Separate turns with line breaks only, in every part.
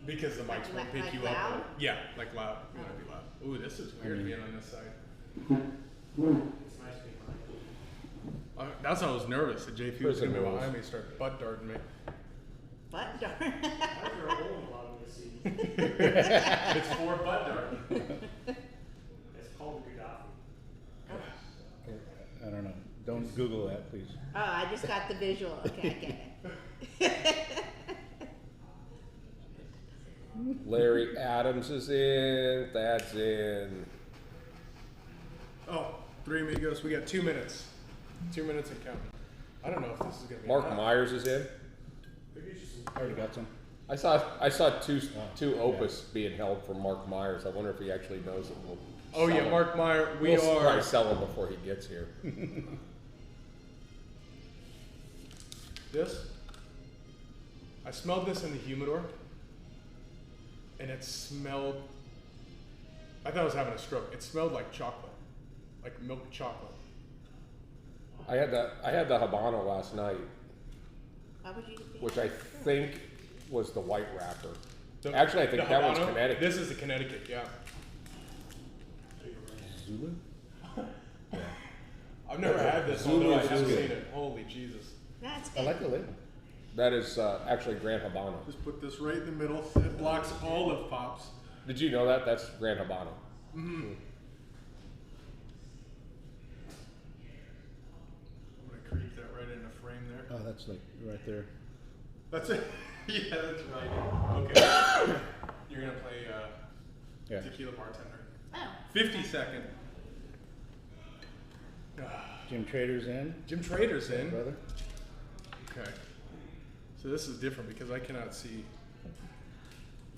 Because the mics won't pick you
loud?
up. Yeah, like loud. You want to be loud. Ooh, this is weird being on this side.
It's nice being behind.
That's why I was nervous that JP was going to be behind me and start butt darting me.
Butt dart.
Why is there a hole in the bottom of the seat?
It's for butt darting.
It's called the Gaddafi.
I don't know. Don't Google that, please.
Oh, I just got the visual. Okay, I get it.
Larry Adams is in. That's in.
Oh, Three Amigos. We got 2 minutes. 2 minutes and counting. I don't know if this is going to be
Mark
enough.
Myers is in.
I already got some.
I saw two opus being held for Mark Myers. I wonder if he actually knows it. We'll
Oh
sell
yeah,
them.
Mark Meyer.
We'll probably sell him before he gets here.
This. I smelled this in the humidor, and it smelled. I thought I was having a stroke. It smelled like chocolate, like milk chocolate.
I had the Habano last night,
Why would you do that?
which I think was the white wrapper.
The-
Actually, I think
the
that one's
Habano?
Connecticut.
This is the Connecticut, yeah.
Zulu?
I've never had this,
Zulu
although I
is
have
good.
seen it. Holy Jesus.
That's
I
good.
like the label.
That is actually Grand Habano.
Just put this right in the middle. It blocks all of Pops.
Did you know that? That's Grand Habano.
Mm-hmm. I'm gonna creep that right into frame there.
Oh, that's like right there.
That's it. Yeah, that's right. Okay. You're gonna play
Yeah.
Tequila Bartender.
Oh.
50-second.
Jim Trader's in.
Jim Trader's in.
Brother.
Okay. So this is different because I cannot see.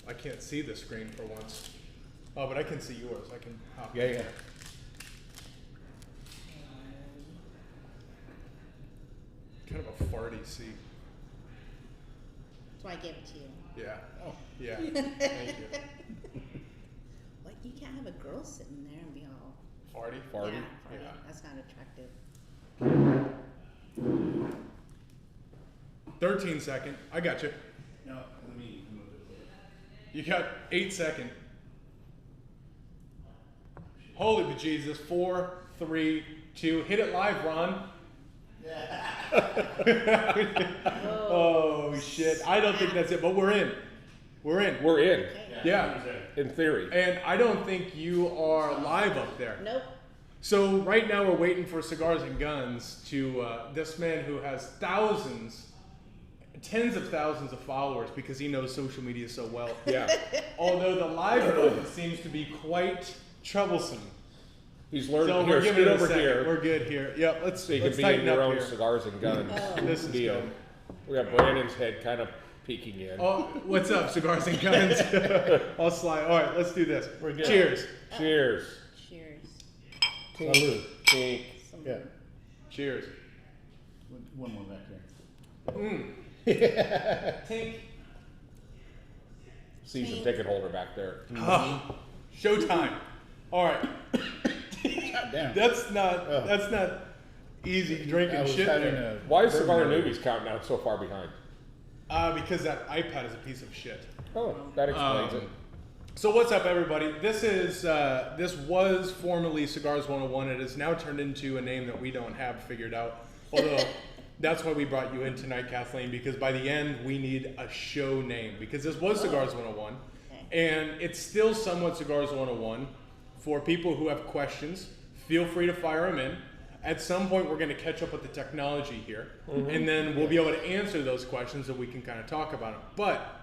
I can't see the screen for once. Oh, but I can see yours. I can hop
Yeah,
in
yeah.
there. Kind of a farty seat.
That's why I gave it to you.
Yeah.
Oh.
Yeah. Thank you.
What? You can't have a girl sitting there and be all.
Farty?
Farty?
Yeah, farty.
Yeah.
That's not attractive.
13-second. I got you.
No, let me move it.
You got 8-second. Holy bejesus. 4, 3, 2. Hit it live, Ron. Oh shit. I don't think that's it, but we're in. We're in.
We're in,
Okay.
Yeah.
in theory.
And I don't think you are live up there.
Nope.
So right now we're waiting for Cigars and Guns to this man who has thousands, tens of thousands of followers because he knows social media so well.
Yeah.
Although the live button seems to be quite troublesome.
He's learning.
So
Here,
we're giving
scoot
it a
over
second.
here.
We're good here. Yep.
So you can
let's
be in
tighten
your
up
own
here.
cigars and guns
This is
deal.
good.
We got Brandon's head kind of peeking in.
Oh, what's up, Cigars and Guns? I'll slide. All right, let's do this.
We're good.
Cheers.
Cheers.
Cheers.
Salud.
Tink.
Some
Yeah.
Cheers.
One more back there.
Mm. Tink.
Season ticket holder back there.
Oh, showtime. All right.
God damn.
That's not
Oh.
easy
I
drinking
was
shit
having
there.
a
Why is Cigar
bourbon earlier.
Newbies counting down so far behind?
Because that iPad is a piece of shit.
Oh, that explains it.
So what's up, everybody? This is this was formerly Cigars 101. It has now turned into a name that we don't have figured out. Although that's why we brought you in tonight, Kathleen, because by the end we need a show name because this was Cigars 101, and it's still somewhat Cigars 101. For people who have questions, feel free to fire them in. At some point, we're going to catch up with the technology here, and then we'll be able to answer those questions and we can kind of talk about them. But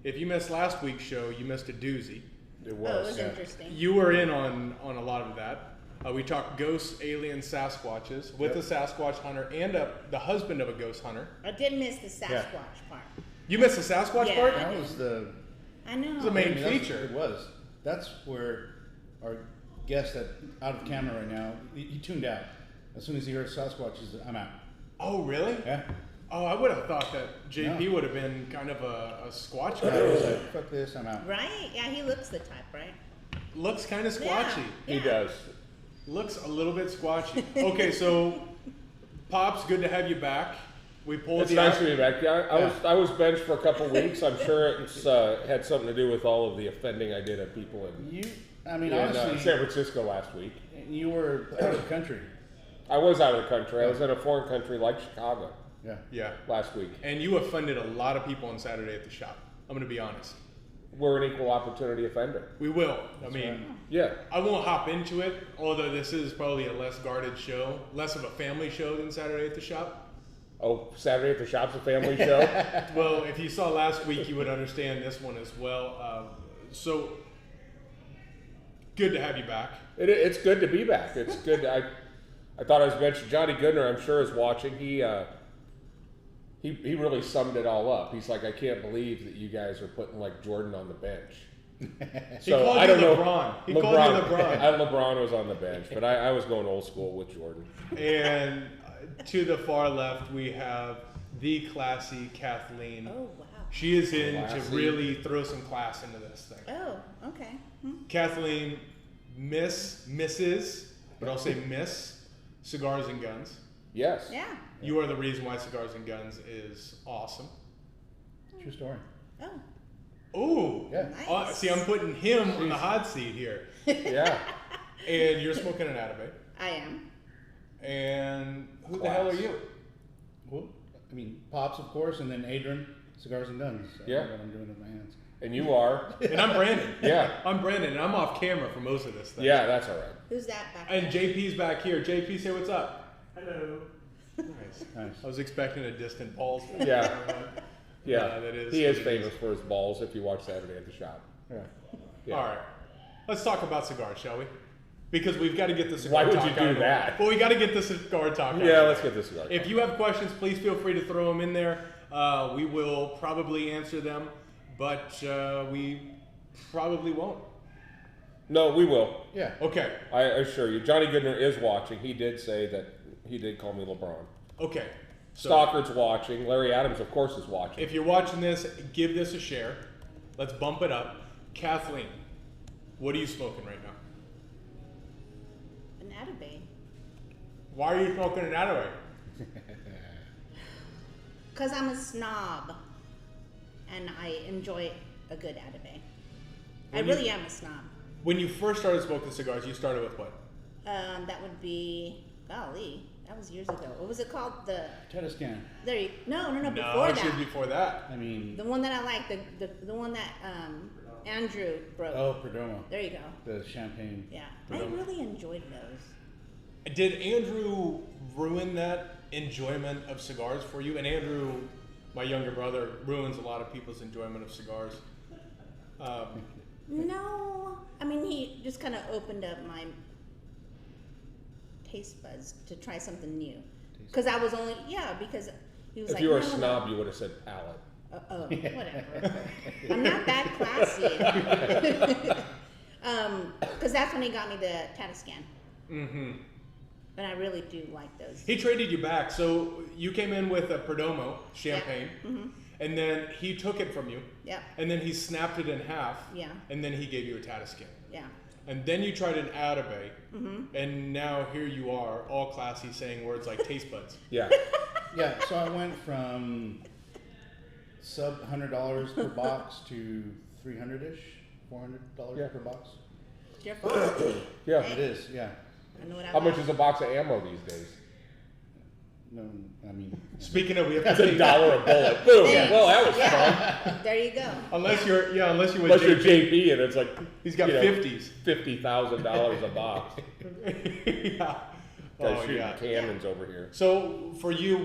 if you missed last week's show, you missed a doozy.
It
Oh, it
was.
was interesting.
You were in on a lot of that. We talked ghosts, aliens, Sasquatches with a Sasquatch hunter and the husband of a ghost hunter.
I did miss the Sasquatch part.
You missed the Sasquatch
Yeah.
part?
That was the
I know.
It's the main
I mean, that's-
feature.
It was. That's where our guest that out of camera right now, he tuned out. As soon as he heard Sasquatch, he said, I'm out.
Oh, really?
Yeah.
Oh, I would have thought that JP
No.
would have been kind of a Squatch
I
guy.
was like, fuck this, I'm out.
Right? Yeah, he looks the type, right?
Looks kind of squatchy.
Yeah.
He does.
Looks a little bit squatchy. Okay, so Pops, good to have you back. We pulled
It's
you
nice
out.
to be back. Yeah, I was benched for a couple weeks. I'm sure it's had something to do with all of the offending I did at people in
Honestly,
San Francisco last week.
you were out of the country.
I was out of the country. I was in a foreign country like Chicago
Yeah.
last week.
And you offended a lot of people on Saturday at the shop. I'm going to be honest.
We're an equal opportunity offender.
We will. I mean,
Yeah.
I won't hop into it, although this is probably a less guarded show, less of a family show than Saturday at the shop.
Oh, Saturday at the shop's a family show.
Well, if you saw last week, you would understand this one as well. So, good to have you back.
It's good to be back. It's good. I thought I was mentioning Johnny Goodner. I'm sure is watching. He really summed it all up. He's like, I can't believe that you guys are putting like Jordan on the bench.
He called you LeBron. He called you LeBron.
LeBron was on the bench, but I was going old school with Jordan.
And to the far left, we have the classy Kathleen.
Oh, wow.
She is in
Classy.
to really throw some class into this thing.
Oh, okay.
Kathleen, Mrs., but I'll say Miss Cigars and Guns.
Yes.
Yeah.
You are the reason why Cigars and Guns is awesome.
True story.
Oh,
Ooh.
Yeah.
nice.
See, I'm putting him on the hot seat here.
Yeah.
And you're smoking an Atabey.
I am.
And who the hell are you?
Well, I mean, Pops, of course, and then Adrian, Cigars and Guns.
Yeah.
What I'm doing with my hands.
And you are.
And I'm Brandon.
Yeah.
I'm Brandon, and I'm off camera for most of this thing.
Yeah, that's all right.
Who's that back
And
there?
JP's back here. JP, say what's up.
Hello.
Nice.
Nice.
I was expecting a distant pulse.
Yeah. Yeah.
that is.
He is
what it
famous for his balls if you watch Saturday at the shop.
Yeah.
Yeah.
All right. Let's talk about cigars, shall we? Because we've got to get the cigar
Why would
talk
you
out
do
of the way.
that?
Well, we got to get the cigar talk out.
Yeah, let's get this cigar.
If you have questions, please feel free to throw them in there. We will probably answer them, but we probably won't.
No, we will.
Yeah.
Okay.
I assure you. Johnny Goodner is watching. He did say that he did call me LeBron.
Okay. So
Stockard's watching. Larry Adams, of course, is watching.
if you're watching this, give this a share. Let's bump it up. Kathleen, what are you smoking right now?
An Atabey.
Why are you smoking an Atabey?
Because I'm a snob. And I enjoy a good Atabey. I
When you-
really am a snob.
When you first started smoking cigars, you started with what?
That would be, golly, that was years ago. What was it called?
Tetascan.
No,
No,
before
it should
that.
be before that.
I mean,
The one that I like, the one that Andrew broke.
Perdomo.
There you go.
The champagne.
Yeah, I really enjoyed those.
Did Andrew ruin that enjoyment of cigars for you? And Andrew, my younger brother, ruins a lot of people's enjoyment of cigars.
No, I mean he just kind of opened up my taste buds to try something new. Because I was only because he was
If
like,
you were a
no.
snob, you would have said Palate.
Whatever. I'm not that classy. Because that's when he got me the Tatascan.
Mm-hmm.
And I really do like those.
He traded you back. So you came in with a Perdomo champagne, and then he took it from you,
Yep.
and then he snapped it in half,
Yeah.
and then he gave you a Tatascan.
Yeah.
And then you tried an Atabey, and now here you are, all classy, saying words like taste buds.
Yeah.
Yeah, so I went from sub $100 per box to $300-ish, $400 per box.
It's your fault.
Yeah.
It is, yeah.
I know what I
How much
like.
is a box of ammo these days?
No, I mean,
Speaking of, we have to
That's a
take
dollar a bullet. Boom.
Thanks.
Well, that was fun.
Yeah. There you go.
unless you're with
Unless you're
JP.
JP and it's like
He's got
you know,
50s.
$50,000 a box.
Yeah.
Guys
Oh,
shooting
yeah.
cannons over here.
So for you,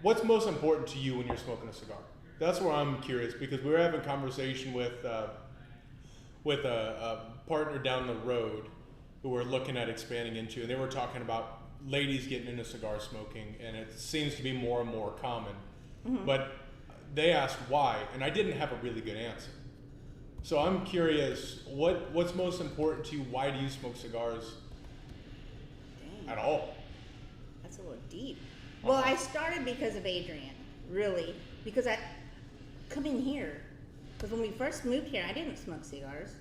what's most important to you when you're smoking a cigar? That's where I'm curious, because we were having a conversation with a partner down the road who we're looking at expanding into, and they were talking about ladies getting into cigar smoking, and it seems to be more and more common. But they asked why, and I didn't have a really good answer. So I'm curious, what's most important to you? Why do you smoke cigars
Dang.
at all?
That's a little deep. Well, I started because of Adrian, really. Because coming here, because when we first moved here, I didn't smoke cigars.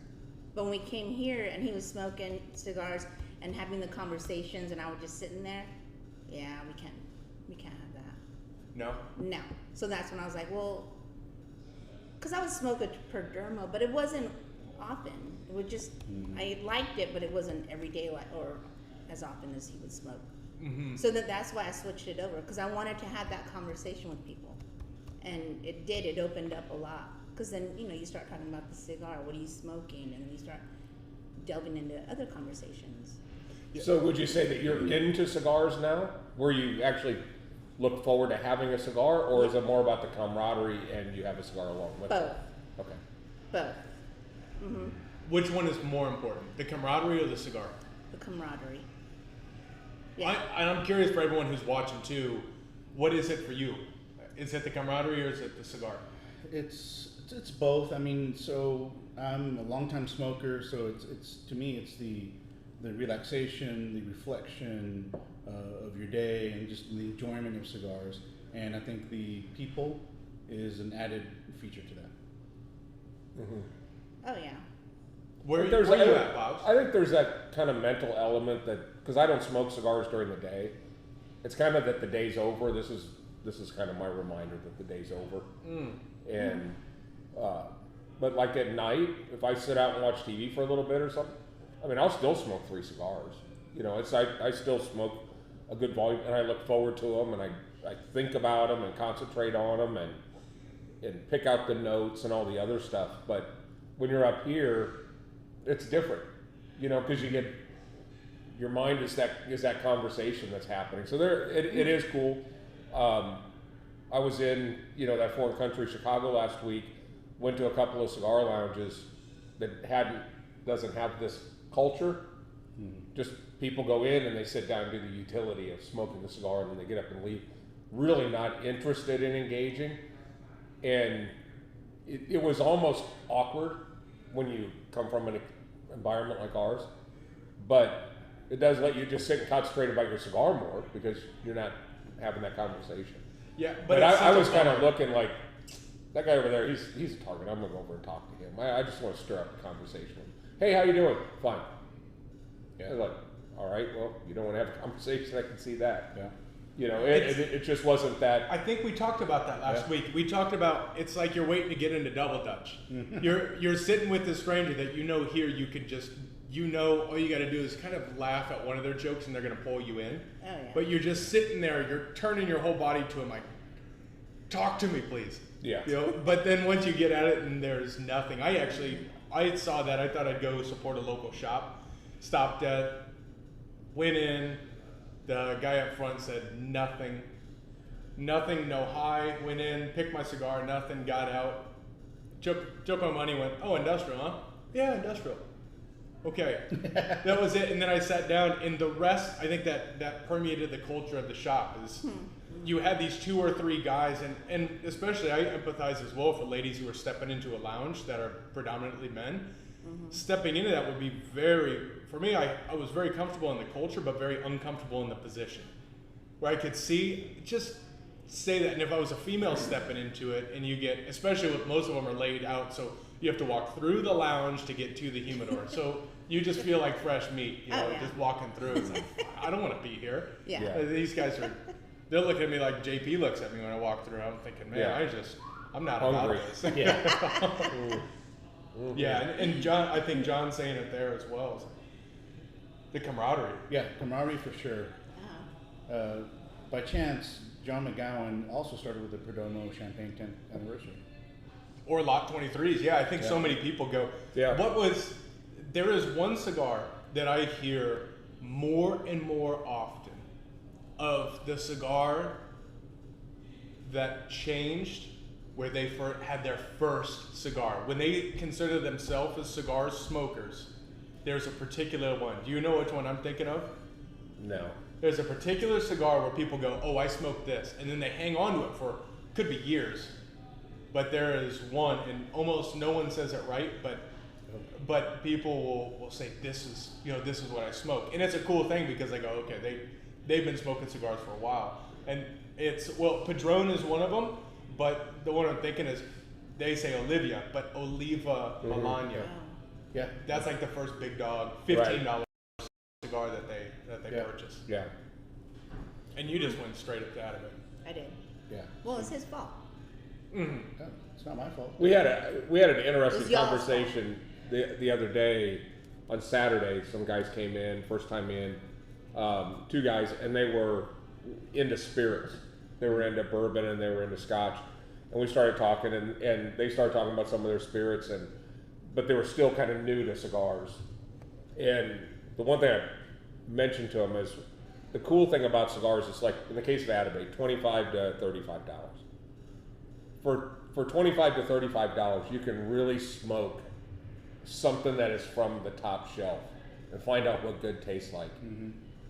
But when we came here and he was smoking cigars and having the conversations and I was just sitting there, yeah,
No.
No. So that's when I was like, well, because I would smoke a Perdermo, but it wasn't often. It would just, I liked it, but it wasn't every day or as often as he would smoke.
Mm-hmm.
So that's why I switched it over, because I wanted to have that conversation with people. And it did, it opened up a lot. Because then, you start talking about the cigar, what are you smoking? And you start delving into other conversations.
So would you say that you're into cigars now, where you actually look forward to having a cigar, or is it more about the camaraderie and you have a cigar along with it?
Both.
Okay.
Both. Mm-hmm.
Which one is more important, the camaraderie or the cigar?
The camaraderie. Yeah.
I'm curious for everyone who's watching too, what is it for you? Is it the camaraderie or is it the cigar?
It's both. I mean, so I'm a longtime smoker, so it's to me it's the relaxation, the reflection of your day, and just the enjoyment of cigars. And I think the people is an added feature to that.
Mm-hmm.
Oh, yeah.
Where are you at, Bob?
I think there's that kind of mental element that, because I don't smoke cigars during the day, it's kind of that the day's over. This is kind of my reminder that the day's over. And but like at night, if I sit out and watch TV for a little bit or something, I mean, I'll still smoke 3 cigars. I still smoke a good volume, and I look forward to them, and I think about them and concentrate on them and pick out the notes and all the other stuff. But when you're up here, it's different, because you get, your mind is that conversation that's happening. So it is cool. I was in, that foreign country, Chicago, last week, went to a couple of cigar lounges that doesn't have this culture. Just people go in and they sit down and do the utility of smoking the cigar, and then they get up and leave, really not interested in engaging. And it was almost awkward when you come from an environment like ours, but it does let you just sit and concentrate about your cigar more, because you're not having that conversation.
Yeah,
but I was kind of looking like, that guy over there, he's a target. I'm gonna go over and talk to him. I just want to stir up the conversation. Hey, how you doing? Fine. Yeah. I was like, all right, well, you don't want to have a conversation. I can see that.
Yeah.
It just wasn't that.
I think we talked about that last week. We talked about, it's like you're waiting to get into double dutch. You're sitting with this stranger that here you could just, all you got to do is kind of laugh at one of their jokes and they're going to pull you in.
Oh, yeah.
But you're just sitting there, you're turning your whole body to them like, talk to me, please.
Yeah.
But then once you get at it and there's nothing, I saw that. I thought I'd go support a local shop. Stopped at, went in. The guy up front said nothing, no hi. Went in, picked my cigar, nothing. Got out, took my money. Went, oh, industrial, huh? Yeah, industrial. Okay, that was it. And then I sat down, and the rest, I think that permeated the culture of the shop. Is you had these 2 or 3 guys, and especially I empathize as well for ladies who are stepping into a lounge that are predominantly men. Stepping into that would be for me, I was very comfortable in the culture, but very uncomfortable in the position. Where I could just say that, and if I was a female stepping into it, and you get, especially with most of them are laid out, so you have to walk through the lounge to get to the humidor. So you just feel like fresh meat, just walking through. It's like, I don't want to be here.
Yeah.
These guys they'll look at me like JP looks at me when I walk through. I'm thinking, man, I'm not
hungry.
about this. Yeah, and John, I think John's saying it there as well. The camaraderie.
Yeah, camaraderie for sure. By chance, John McGowan also started with the Perdomo Champagne 10th anniversary.
Or Lot 23s. Yeah, I think so many people go.
Yeah.
There is one cigar that I hear more and more often of the cigar that changed where they had their first cigar. When they consider themselves as cigar smokers, there's a particular one. Do you know which one I'm thinking of?
No.
There's a particular cigar where people go, oh, I smoked this. And then they hang on to it for, could be years. But there is one, and almost no one says it right, but people will say, this is what I smoke. And it's a cool thing because they go, okay, they've been smoking cigars for a while. And Padron is one of them, but the one I'm thinking is, they say Olivia, but Oliva Malanya.
Wow.
Yeah.
That's like the first big dog, $15 cigar that they purchased.
Yeah.
And you just went straight up out of it.
I did.
Yeah.
Well, it's his fault.
Mhm.
Yeah, it's not my fault.
We had an
It
interesting
was y'all's
conversation the other day on Saturday. Some guys came in, first time in, 2 guys, and they were into spirits. They were into bourbon and they were into scotch. And we started talking, and they started talking about some of their spirits, but they were still kind of new to cigars. And the one thing I mentioned to them is the cool thing about cigars is, like in the case of Atabey, $25 to $35. For $25 to $35, you can really smoke something that is from the top shelf and find out what good tastes like.
Mm-hmm.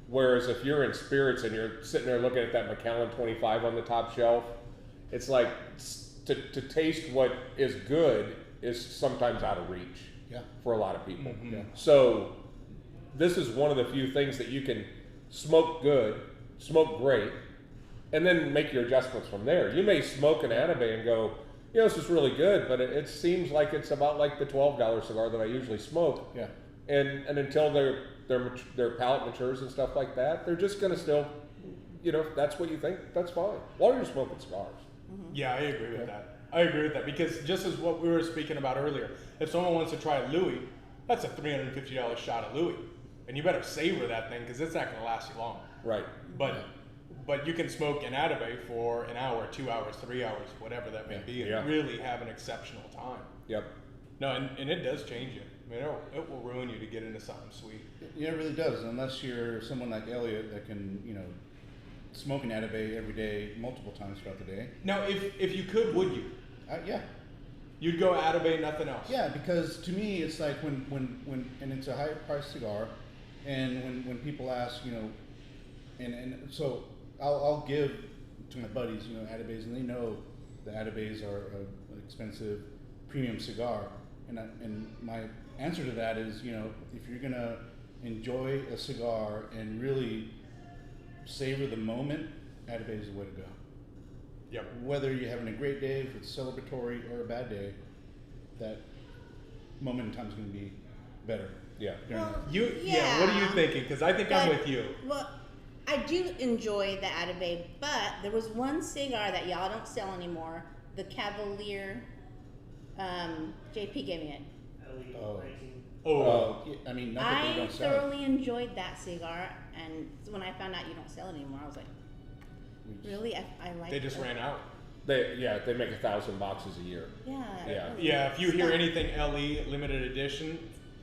Whereas if you're in spirits and you're sitting there looking at that Macallan 25 on the top shelf, it's like to taste what is good is sometimes out of reach for a lot of people.
Mm-hmm.
Yeah.
So this is one of the few things that you can smoke good, smoke great, and then make your adjustments from there. You may smoke an Atabey and go, this is really good, but it seems like it's about like the $12 cigar that I usually smoke.
Yeah.
And until their palate matures and stuff like that, they're just gonna still, if that's what you think, that's fine. While you're smoking cigars.
Yeah, I agree with that. I agree with that because just as what we were speaking about earlier, if someone wants to try a Louis, that's a $350 shot of Louis, and you better savor that thing because it's not going to last you long.
Right.
But you can smoke an Atabey for an hour, 2 hours, 3 hours, whatever that may be, and really have an exceptional time.
Yep.
No, and it does change you. I mean, it will ruin you to get into something sweet.
Yeah, it really does, unless you're someone like Elliot that can, smoke an Atabey every day, multiple times throughout the day.
Now, if you could, would you?
Yeah.
You'd go Atabey, nothing else.
Yeah, because to me, it's like when and it's a higher priced cigar, and when people ask, and so I'll give to my buddies, Atabeys, and they know the Atabeys are an expensive premium cigar, and my answer to that is, if you're gonna enjoy a cigar and really savor the moment, Atabey is the way to go.
Yep.
Whether you're having a great day, if it's celebratory or a bad day, that moment in time is going to be better.
Yeah.
Well,
what are you thinking? Because I think I'm with you.
Well, I do enjoy the Atabey, but there was one cigar that y'all don't sell anymore, the Cavalier. JP gave me it.
Oh. I mean, not that they
I
don't sell it.
thoroughly enjoyed that cigar, and when I found out you don't sell it anymore, I was like, really? I like
They just ran out.
They make 1,000 boxes a year.
Yeah.
Yeah.
Really
Yeah, if you hear
stuck.
anything LE limited edition,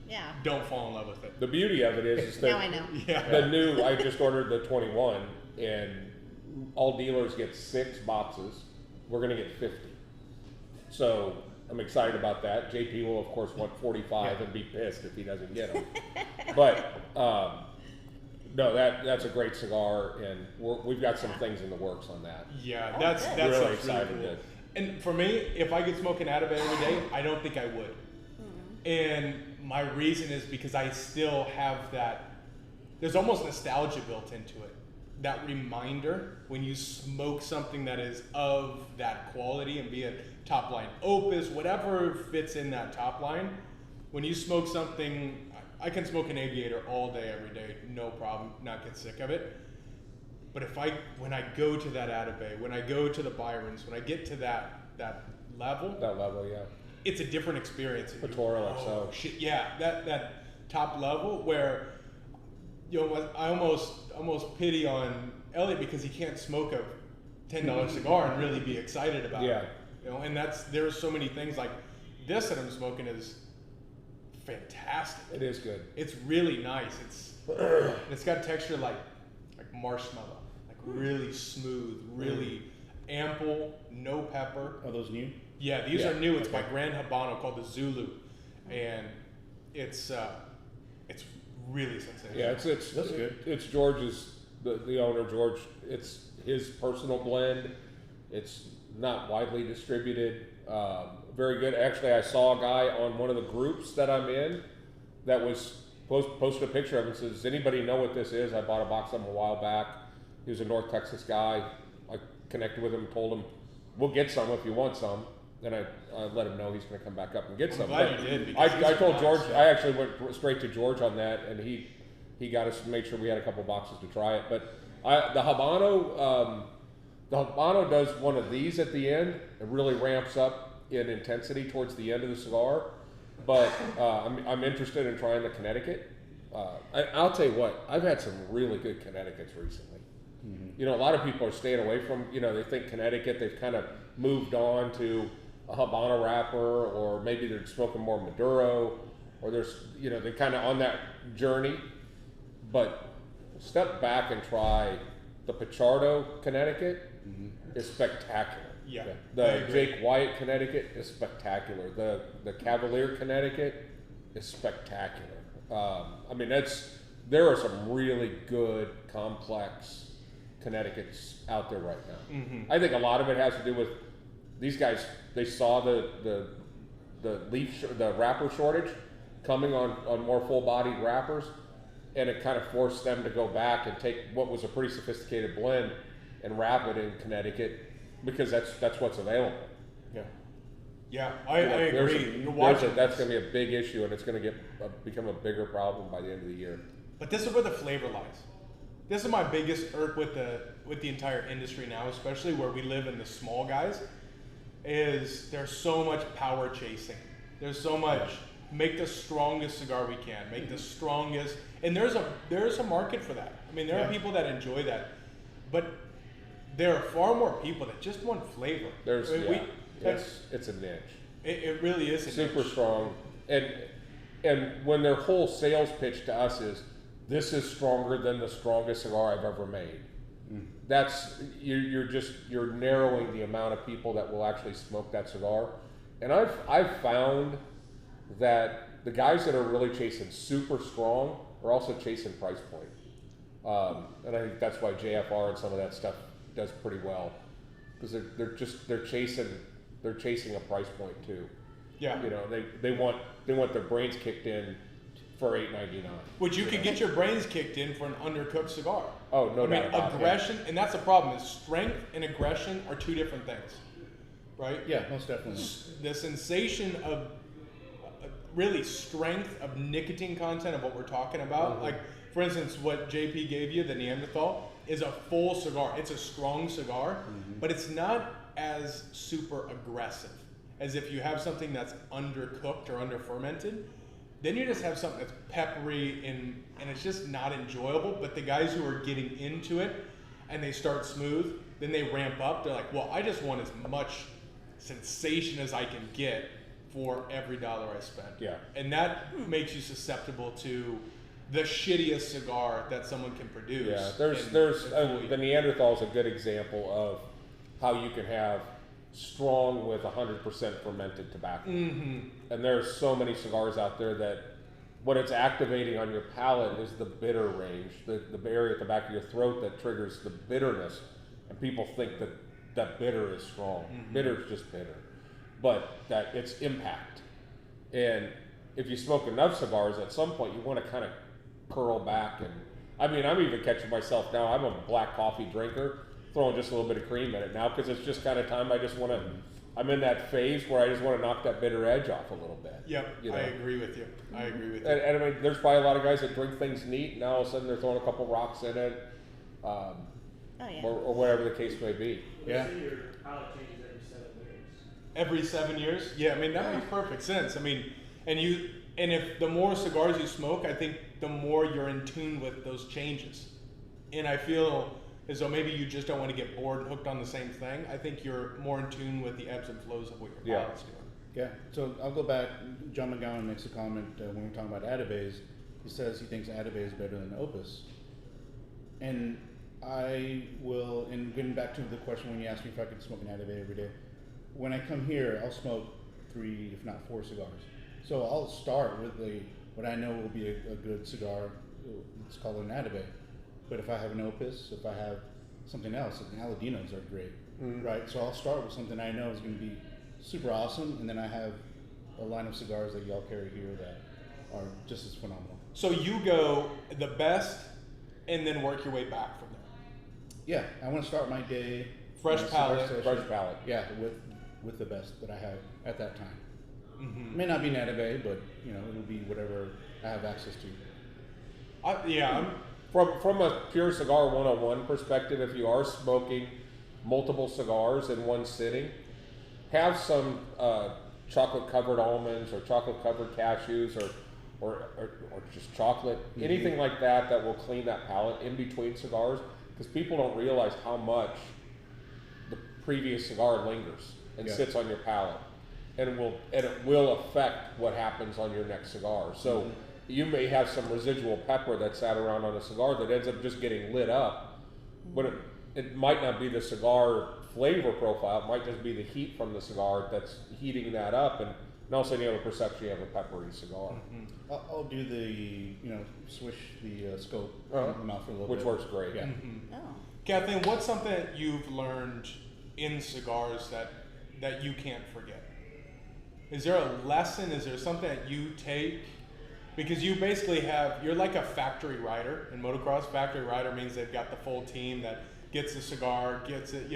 Yeah.
don't fall in love with it.
The beauty of it is that
Now I know.
Yeah.
the new, I just ordered the 21, and all dealers get 6 boxes. We're going to get 50. So I'm excited about that. JP will, of course, want 45 and be pissed if he doesn't get them. But no, that's a great cigar, and we've got some things in the works on that.
Yeah,
Oh,
that's
good.
that's
Really
really
excited
cool.
to-
And for me, if I could smoke an Atabey every day, I don't think I would. And my reason is because I still have that. There's almost nostalgia built into it. That reminder when you smoke something that is of that quality, and be it top line opus, whatever fits in that top line. When you smoke something, I can smoke an aviator all day, every day, no problem, not get sick of it. But when I go to that Atabey, when I go to the Byrons, when I get to that level,
That level, yeah.
it's a different experience.
The Toro XL.
Shit, yeah, that top level where, I almost pity on Elliot because he can't smoke a $10 cigar and really be excited about
Yeah.
it. And there's so many things like this that I'm smoking is fantastic.
It is good.
It's really nice. It's got texture like marshmallow, like really smooth, really ample, no pepper.
Are those new?
Yeah, these
Yeah,
are new. It's
okay.
by Grand Habano called the Zulu, and it's really sensational.
Yeah, it's
That's good.
It's George's, the owner, George. It's his personal blend. It's not widely distributed. Very good. Actually, I saw a guy on one of the groups that I'm in that was posted a picture of it and says, "Does anybody know what this is? I bought a box of them a while back." He was a North Texas guy. I connected with him, told him, "We'll get some if you want some." And I let him know he's going to come back up and get
I'm
some.
glad
But
you did, because these
I
are
told
nice.
George. I actually went straight to George on that, and he got us to make sure we had a couple boxes to try it. But the Habano, The Habano does one of these at the end. It really ramps up in intensity towards the end of the cigar. But I'm interested in trying the Connecticut. I'll tell you what, I've had some really good Connecticut's recently. You know, a lot of people are staying away from, you know, they think Connecticut, they've kind of moved on to a Habano wrapper, or maybe they're smoking more Maduro, or there's, you know, they're kind of on that journey. But step back and try the Pichardo Connecticut is spectacular.
Yeah.
The Jake Wyatt Connecticut is spectacular. The Cavalier Connecticut is spectacular. I mean, there are some really good, complex Connecticut's out there right now. I think a lot of it has to do with these guys. They saw the wrapper shortage coming on more full-bodied wrappers, and it kind of forced them to go back and take what was a pretty sophisticated blend and wrap it in Connecticut, because that's what's available.
Yeah, I agree.
That's going to be a big issue, and it's going to become a bigger problem by the end of the year.
But this is where the flavor lies. This is my biggest irk with the entire industry now, especially where we live in the small guys, is there's so much power chasing. There's so much make the strongest cigar we can, make the strongest, and there's a market for that. I mean, there are people that enjoy that, but there are far more people that just want flavor.
It's a niche.
It really is a
super
niche.
strong, and when their whole sales pitch to us is, this is stronger than the strongest cigar I've ever made. That's you're narrowing the amount of people that will actually smoke that cigar. And I've found that the guys that are really chasing super strong are also chasing price point. And I think that's why JFR and some of that stuff does pretty well, because they're chasing a price point too.
Yeah.
You know, they want their brains kicked in for $8.99.
Which you could get your brains kicked in for an undercooked cigar.
Oh, no doubt about it.
Aggression, and that's the problem, is strength and aggression are two different things, right?
Yeah, most definitely.
The sensation of really strength of nicotine content of what we're talking about, like for instance, what JP gave you, the Neanderthal, is a full cigar. It's a strong cigar, but it's not as super aggressive as if you have something that's undercooked or under fermented. Then you just have something that's peppery and it's just not enjoyable. But the guys who are getting into it and they start smooth, then they ramp up. They're like, well, I just want as much sensation as I can get for every dollar I spend.
Yeah.
And that makes you susceptible to the shittiest cigar that someone can produce.
Yeah, the Neanderthal is a good example of how you can have strong with 100% fermented tobacco. And there's so many cigars out there that what it's activating on your palate is the bitter range, the area at the back of your throat that triggers the bitterness. And people think that bitter is strong. Bitter is just bitter. But that it's impact. And if you smoke enough cigars, at some point you want to kind of curl back. And I mean, I'm even catching myself now. I'm a black coffee drinker, throwing just a little bit of cream in it now, because it's just kind of time. I'm in that phase where I just want to knock that bitter edge off a little bit.
Yep,
you know?
I agree with you.
And I mean, there's probably a lot of guys that drink things neat, and all of a sudden they're throwing a couple rocks in it, or whatever the case may be.
Yeah.
So your palate changes every 7 years.
Every 7 years? Yeah, I mean, that makes perfect sense. I mean, and if the more cigars you smoke, I think the more you're in tune with those changes. And I feel as though maybe you just don't want to get bored and hooked on the same thing. I think you're more in tune with the ebbs and flows of what your palate's doing.
Yeah, so I'll go back. John McGowan makes a comment when we're talking about Atabays. He says he thinks Atabay is better than Opus. And I will, and getting back to the question when you asked me if I could smoke an Atabay every day, when I come here, I'll smoke 3, if not 4 cigars. So I'll start with what I know will be a good cigar. Let's call it an Atabay. But if I have an Opus, if I have something else, and Aladinos are great, right? So I'll start with something I know is going to be super awesome, and then I have a line of cigars that y'all carry here that are just as phenomenal.
So you go the best, and then work your way back from there.
Yeah, I want to start my day
Fresh palate.
Fresh palate.
Yeah, with the best that I have at that time. It may not be Atabay, but it'll be whatever I have access to.
From a pure cigar 101 perspective, if you are smoking multiple cigars in one sitting, have some chocolate covered almonds or chocolate covered cashews or just chocolate, anything like that will clean that palate in between cigars, because people don't realize how much the previous cigar lingers and sits on your palate, and it will affect what happens on your next cigar. So you may have some residual pepper that sat around on a cigar that ends up just getting lit up, but it might not be the cigar flavor profile. It might just be the heat from the cigar that's heating that up, and all of a sudden you have a perception you have a peppery cigar.
I'll do the, swish the scope in the mouth for a little
Which
bit.
works great.
Yeah.
Oh.
Kathleen, what's something that you've learned in cigars that you can't forget? Is there a lesson? Is there something that you take? Because you basically you're like a factory rider in motocross. Factory rider means they've got the full team that gets the cigar, gets it,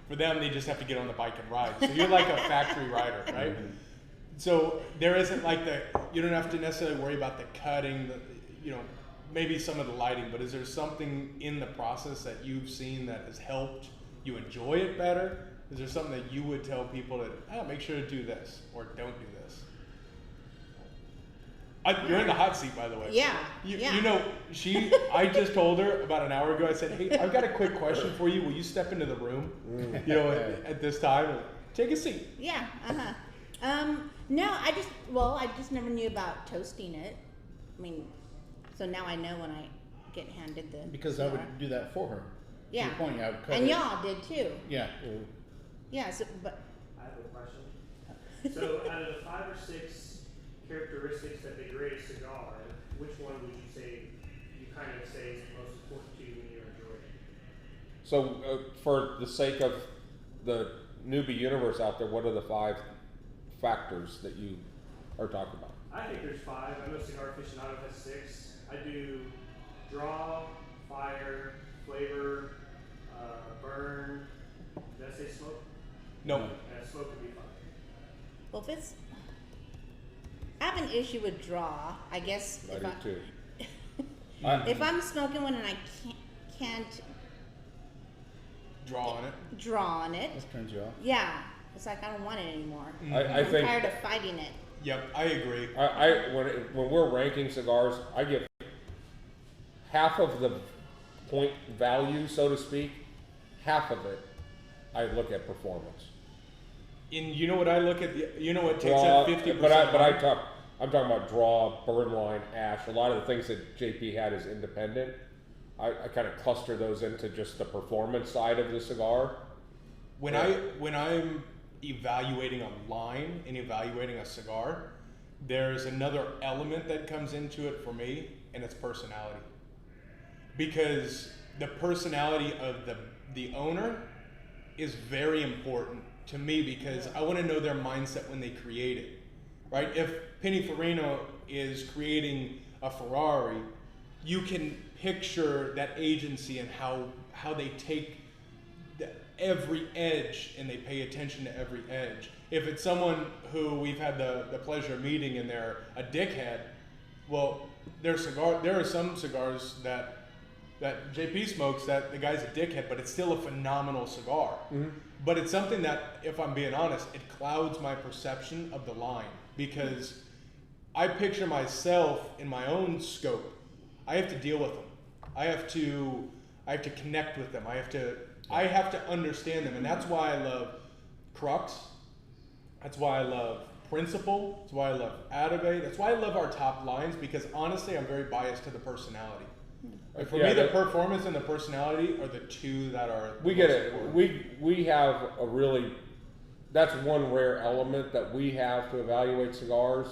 for them, they just have to get on the bike and ride. So you're like a factory rider, right? So there isn't you don't have to necessarily worry about the cutting, maybe some of the lighting, but is there something in the process that you've seen that has helped you enjoy it better? Is there something that you would tell people that, make sure to do this or don't do this? You're in the hot seat, by the way.
Yeah.
I just told her about an hour ago, I said, hey, I've got a quick question for you. Will you step into the room, at this time? Take a seat.
Yeah. No, I just never knew about toasting it. I mean, so now I know when I get handed the
Because I would do that for her.
Yeah.
To your point, I would cut
and
it.
y'all did too.
Yeah.
Yeah. So, but
I have a question. So out of the 5 or 6 characteristics that degrade a cigar, which one would you say you kind of say is the most important to you when you're enjoying it?
So for the sake of the newbie universe out there, what are the 5 factors that you are talking about?
I think there's 5. I know Cigar Aficionado has 6. I do draw, fire, flavor, burn. Did I say smoke?
No.
Smoke would be 5.
well, if I have an issue with draw. I guess
I do too.
if I'm smoking one and I can't
Draw on it.
draw on it,
That turns you off.
yeah, it's like I don't want it anymore.
I
I'm
think
tired of fighting it.
Yep, I agree.
when we're ranking cigars, I give half of the point value, so to speak, half of it, I look at performance.
And you know what I look at? What takes
Draw,
up 50%?
but I'm talking about draw, burn line, ash. A lot of the things that JP had as independent, I kind of cluster those into just the performance side of the cigar.
When I'm evaluating a line and evaluating a cigar, there's another element that comes into it for me, and it's personality. Because the personality of the owner is very important to me, because I want to know their mindset when they create it, right? If Pininfarina is creating a Ferrari, you can picture that agency and how they take every edge and they pay attention to every edge. If it's someone who we've had the pleasure of meeting and they're a dickhead, well, there are some cigars that JP smokes that the guy's a dickhead, but it's still a phenomenal cigar. Mm-hmm. But it's something that, if I'm being honest, it clouds my perception of the line, because I picture myself in my own scope. I have to deal with them. I have to connect with them. I have to understand them, and that's why I love Crux. That's why I love Principle. That's why I love Atabey. That's why I love our top lines, because honestly, I'm very biased to the personality. Like for me, the performance and the personality are the two that are.
We get it. We have a really. That's one rare element that we have to evaluate cigars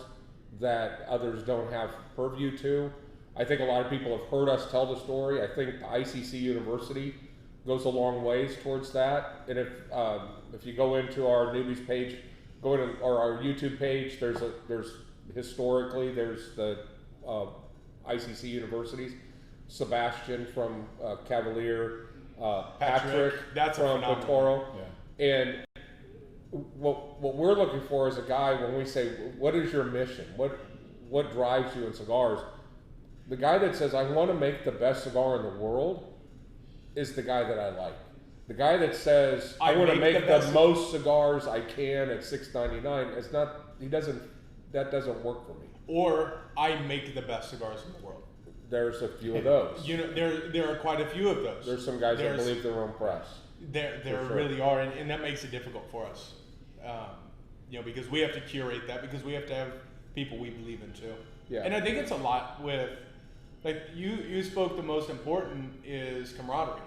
that others don't have purview to. I think a lot of people have heard us tell the story. I think the ICC University goes a long ways towards that. And if you go into our newbies page, go to our YouTube page. There's historically the ICC universities. Sebastian from Cavalier, Patrick
that's
from
phenomenal.
Potoro,
Yeah.
and what we're looking for is a guy. When we say, "What is your mission? What drives you in cigars?" The guy that says, "I want to make the best cigar in the world," is the guy that I like. The guy that says I want to
make
make
the
the
best
most cigars I can at $6.99, it's not. He doesn't. That doesn't work for me.
Or I make the best cigars in the world.
There's a few of those.
You know, there are quite a few of those.
There's some guys that
There's-
believe their own press.
There
For sure.
really are, and that makes it difficult for us. You know, because we have to curate that, because we have to have people we believe in too.
Yeah.
And I think it's a lot with, like you spoke. The most important is camaraderie.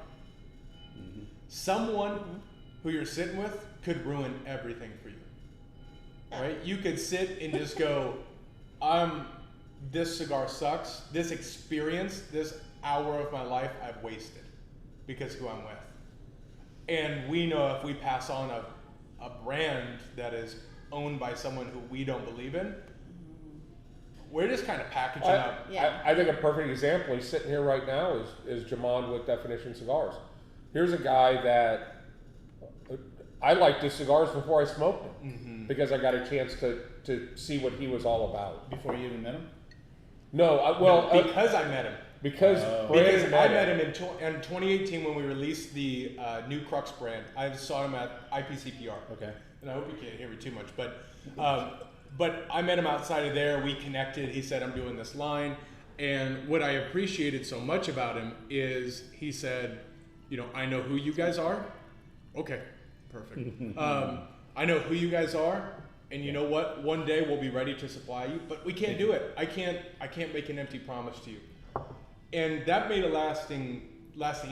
Mm-hmm.
Someone who you're sitting with could ruin everything for you. Right? You could sit and just go, this cigar sucks. This experience, this hour of my life, I've wasted because who I'm with. And we know if we pass on a brand that is owned by someone who we don't believe in, we're just kind of packaging up.
Yeah.
I think a perfect example, he's sitting here right now, is Jamond with Definition Cigars. Here's a guy that I liked his cigars before I smoked them because I got a chance to see what he was all about.
Before you even met him?
No,
Because I met him.
because
Because
Brandon
I
met
met him in 2018 when we released the new Crux brand. I saw him at IPCPR.
Okay.
And I hope you can't hear me too much, but I met him outside of there. We connected. He said, I'm doing this line. And what I appreciated so much about him is he said, you know, I know who you guys are. Okay, perfect. I know who you guys are. And you know what? One day we'll be ready to supply you, but we can't do it. I can't make an empty promise to you. And that made a lasting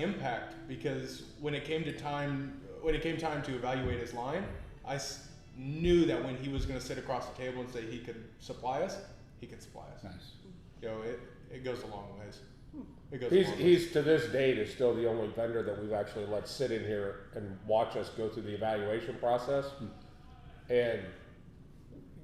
impact, because when it came time to evaluate his line, I knew that when he was going to sit across the table and say he could supply us, he could supply us.
Nice.
You know, it goes a long ways. It goes a long ways.
He's to this date is still the only vendor that we've actually let sit in here and watch us go through the evaluation process. And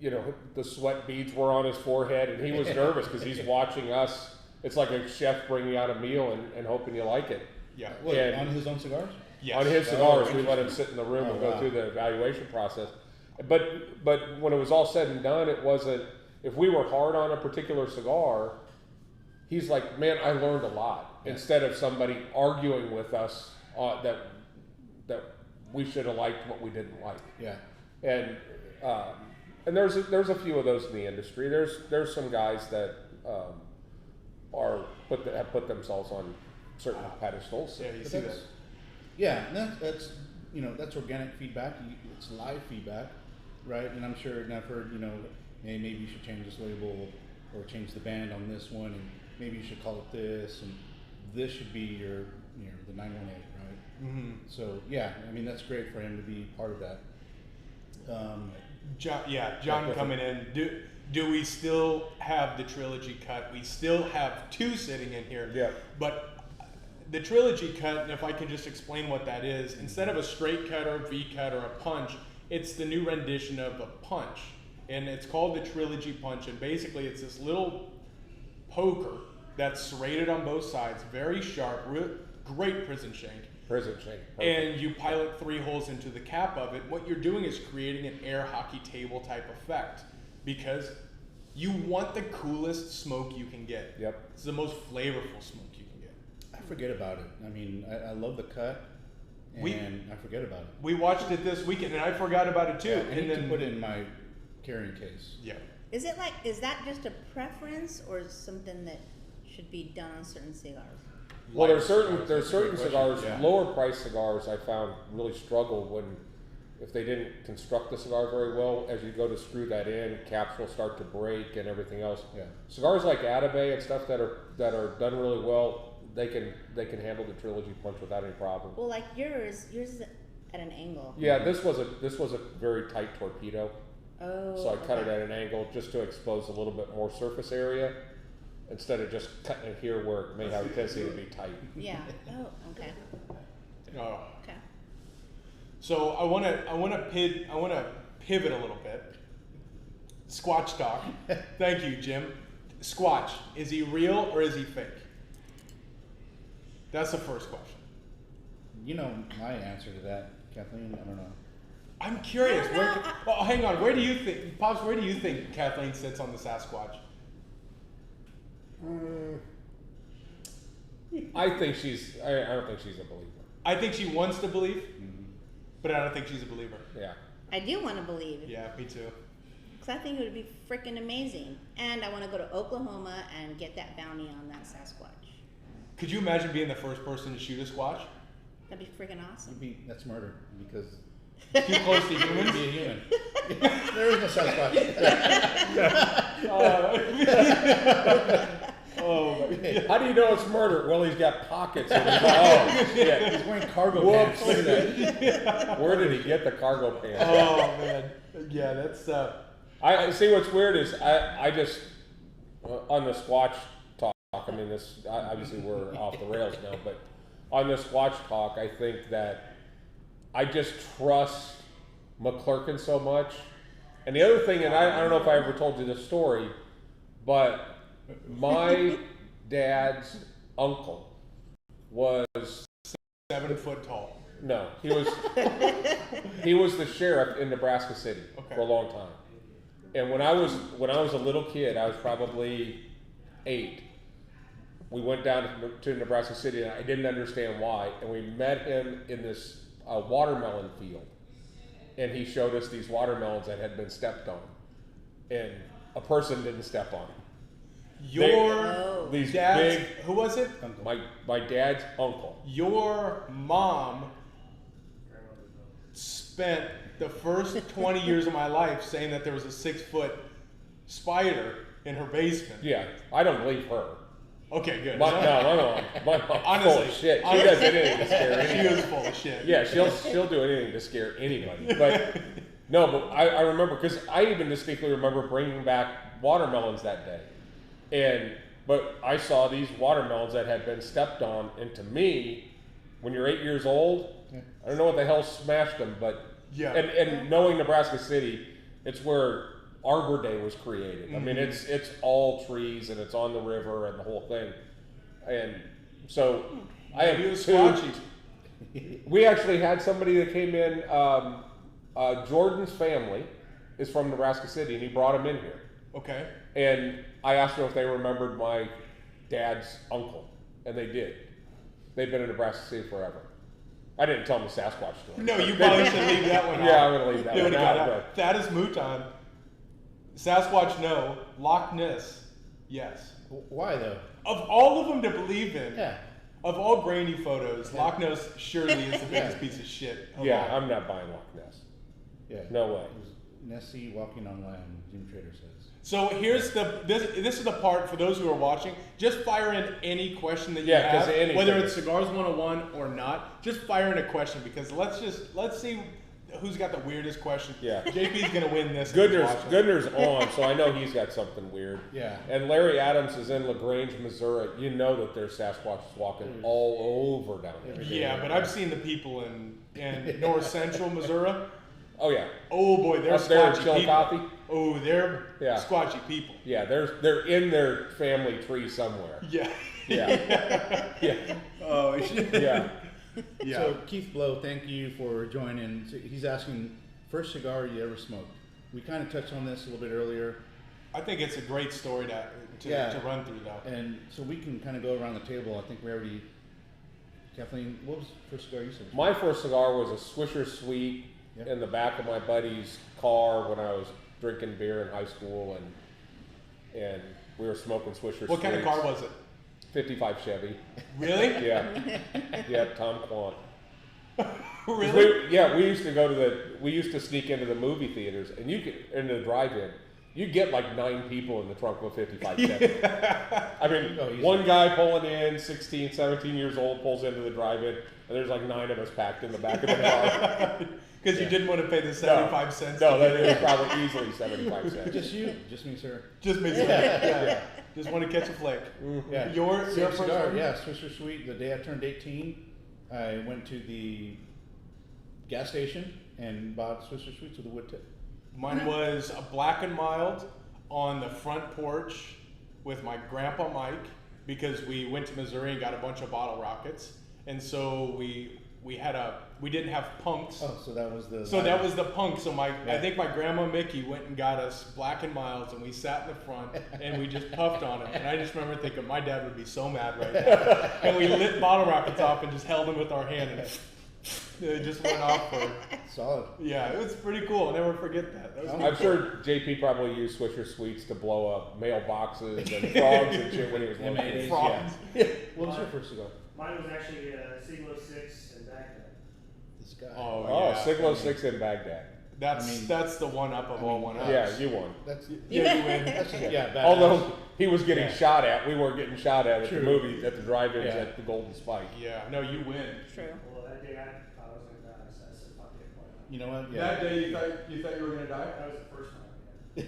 you know, the sweat beads were on his forehead, and he was nervous because he's watching us. It's like a chef bringing out a meal and hoping you like it.
Yeah.
What,
And-
on his own cigars?
Yes.
On his cigars,
Oh,
we let him sit in the room and go
wow.
through the evaluation process. But when it was all said and done, it wasn't. If we were hard on a particular cigar, he's like, "Man, I learned a lot."
Yeah.
Instead of somebody arguing with us that we should have liked what we didn't like.
Yeah.
And there's a few of those in the industry. There's some guys that have put themselves on certain pedestals.
Yeah, you
But
see that.
that's- Yeah, and that's you know, that's organic feedback. It's live feedback, right? And I'm sure, and I've heard, you know, hey, maybe you should change this label or change the band on this one, and maybe you should call it this, and this should be your, you know, the 918, right?
Mm-hmm.
So yeah, I mean that's great for him to be part of that.
John coming in. Do we still have the trilogy cut? We still have two sitting in here.
Yeah.
But the trilogy cut, and if I can just explain what that is, instead of a straight cut or a V cut or a punch, it's the new rendition of a punch. And it's called the trilogy punch. And basically it's this little poker that's serrated on both sides, very sharp, great prison shank.
Prison shank. Perfect.
And you pilot 3 holes into the cap of it. What you're doing is creating an air hockey table type effect, because you want the coolest smoke you can get.
Yep.
It's the most flavorful smoke you can get.
I forget about it. I mean, I love the cut, and I forget about it.
We watched it this weekend, and I forgot about it too.
Yeah, I
and
need
then
to put it in my carrying case.
yeah.
Is that just a preference, or is something that should be done on certain cigars?
Well, there's
Lighter
certain
cigars.
great
cigars,
question, yeah.
lower price cigars, I found really struggle if they didn't construct the cigar very well. As you go to screw that in, caps will start to break and everything else.
Yeah.
Cigars like Atabey and stuff that are done really well, they can handle the trilogy punch without any problem.
Well, like yours is at an angle.
Yeah, this was a very tight torpedo,
Oh.
so I cut it
okay.
at an angle just to expose a little bit more surface area, instead of just cutting it here where it may have a tendency to be tight.
Yeah. Oh, okay.
Oh.
Okay.
So I want to pivot a little bit. Squatch talk. Thank you, Jim. Squatch, is he real or is he fake? That's the first question.
You know my answer to that, Kathleen. I don't know.
I'm curious.
I don't know.
Well, hang on. Where do you think, Pops? Where do you think Kathleen sits on the Sasquatch?
I think I don't think she's a believer.
I think she wants to believe, but I don't think she's a believer.
Yeah.
I do want to believe.
Yeah, me too.
Because I think it would be freaking amazing. And I want to go to Oklahoma and get that bounty on that Sasquatch.
Could you imagine being the first person to shoot a squatch?
That'd be freaking awesome.
That's murder because
Too close to
you would
humans?
be a human. There is no Sasquatch.
Oh, my God.
How do you know it's murder? Well, he's got pockets. And he's like, oh, shit.
He's wearing cargo
Whoops.
pants. Look at that.
Where did he get the cargo pants?
Oh, man. Yeah, that's,
I see what's weird is I just, on the Squatch talk, I mean, obviously we're off the rails now, but on the Squatch talk, I think that I just trust McClurkin so much. And the other thing, and I don't know if I ever told you this story, but my dad's uncle was
7 foot tall.
no, he was the sheriff in Nebraska City
Okay.
for a long time. And when I was a little kid, I was probably 8. We went down to Nebraska City, and I didn't understand why. And we met him in this watermelon field, and he showed us these watermelons that had been stepped on, and a person didn't step on them.
Oh.
These
Dad's,
big,
who was it?
my dad's uncle.
Your mom spent the first 20 years of my life saying that there was a 6 foot spider in her basement.
Yeah, I don't believe her.
Okay, good.
My mom's full
Honestly,
of shit. She does anything to scare
She
anybody.
was full of shit.
Yeah, she'll do anything to scare anybody. But no, but I remember, because I even distinctly remember bringing back watermelons that day, but I saw these watermelons that had been stepped on, and to me, when you're 8 years old, I don't know what the hell smashed them, but
Yeah.
and knowing Nebraska City, it's where Arbor Day was created. I mean, it's all trees and it's on the river and the whole thing, and so I
Maybe it
have
was
two.
squatchy.
We actually had somebody that came in. Jordan's family is from Nebraska City, and he brought him in here.
Okay.
And I asked them if they remembered my dad's uncle, and they did. They've been in Nebraska City forever. I didn't tell them the Sasquatch story.
No, you probably should leave that one out.
Yeah, I'm gonna leave that
They
one
would've got
out.
out. Thaddeus Mouton. Sasquatch, no. Loch Ness, yes.
Why though?
Of all of them to believe in,
Yeah.
of all grainy photos, Loch Ness surely is the biggest piece of shit. of
Yeah,
all.
I'm not buying Loch Ness.
Yeah.
No way.
It was Nessie walking on land, Jim Trader says.
So here's this is the part for those who are watching. Just fire in any question that you
Yeah, 'cause
have,
anything.
whether it's Cigars 101 or not. Just fire in a question because let's see who's got the weirdest question.
Yeah.
JP's gonna win this. if he's watching.
Goodner's on, so I know he's got something weird.
Yeah.
And Larry Adams is in LaGrange, Missouri. You know that there's Sasquatches walking all over down there.
Yeah, but I've seen the people in North Central Missouri.
Oh yeah.
Oh boy, they're
Up there in
squatchy
Chillicothe?
people. Oh, they're
Yeah.
squatchy people.
Yeah, they're in their family tree somewhere.
Yeah.
Yeah. Yeah.
Oh shit.
Yeah.
Yeah.
So Keith Blow, thank you for joining. So he's asking, first cigar you ever smoked? We kind of touched on this a little bit earlier,
I think it's a great story to run through though.
and so we can kind of go around the table. I think we already. Kathleen, what was the first cigar you said?
My first cigar was a Swisher Sweet
Yep.
in the back of my buddy's car when I was drinking beer in high school, and we were smoking Swisher
What kind of
Sweets.
car was it?
55 Chevy.
Really?
Yeah. Yeah, Tom Quant.
Really?
We used to sneak into the movie theaters, and into the drive-in. You get like 9 people in the trunk of a 55 Chevy. I mean,
Oh, easy.
one guy pulling in, 16, 17 years old, pulls into the drive-in, and there's like 9 of us packed in the back of the car.
Because you didn't want to pay the 75 cents.
No,
to
that
get
was
in.
probably easily 75 cents.
Just you, just me, sir.
Just me. Yeah. Just want to catch a flick.
Yeah.
Your
Same
first
cigar,
one?
yeah, Swisher Sweet. The day I turned 18, I went to the gas station and bought Swisher Sweets with a wood tip.
Mine was a black and mild on the front porch with my grandpa Mike because we went to Missouri and got a bunch of bottle rockets, and so we we didn't have punks.
Oh, so that was the.
So that was the punk. So I
Yeah.
think my grandma Mickey went and got us Black and Milds, and we sat in the front and we just puffed on it. And I just remember thinking my dad would be so mad right now. And we lit bottle rockets off and just held them with our hand, and it just went off for.
solid.
Yeah, it was pretty cool. I'll never forget that. That was
I'm sure JP probably used Swisher Sweets to blow up mailboxes and frogs and shit when he was little.
M80s,
Frogs.
yeah. What was your first cigar?
Mine was actually Siglo 6 in Baghdad.
This guy.
Oh,
Oh,
yeah.
Siglo 6 in Baghdad.
That's the one up of all one ups.
Yeah, you won.
That's
Yeah, you win.
that's yeah. Badass.
Although he was getting
Yeah.
shot at, we weren't getting shot at
True.
the movie, at the drive-ins
Yeah.
at the Golden Spike.
Yeah, no, you win.
True.
Well, that day I thought I was going to die, so I said, fuck it, why not?
You know what? Yeah.
That day you thought you were gonna die?
That was the first time, yeah.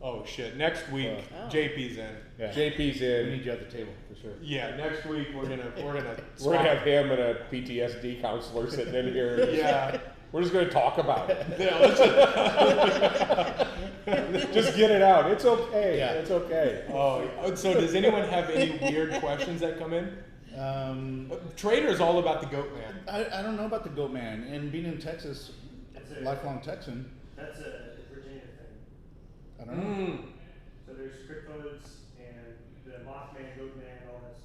Oh shit! Next week,
Oh.
JP's in.
Yeah.
JP's
We
in.
need you at the table for sure.
Yeah, next week we're gonna
We're gonna
swap.
have him and a PTSD counselor sitting in here.
Yeah.
We're just gonna talk about it.
Yeah, let's
Just get it out. It's okay.
Yeah.
It's okay.
oh, so does anyone have any weird questions that come in? Trader's all about the goat man.
I don't know about the goat man, and being in Texas,
That's a,
lifelong Texan.
that's a Virginia thing.
I don't know.
So there's cryptodes and the Mothman, Goatman, all that's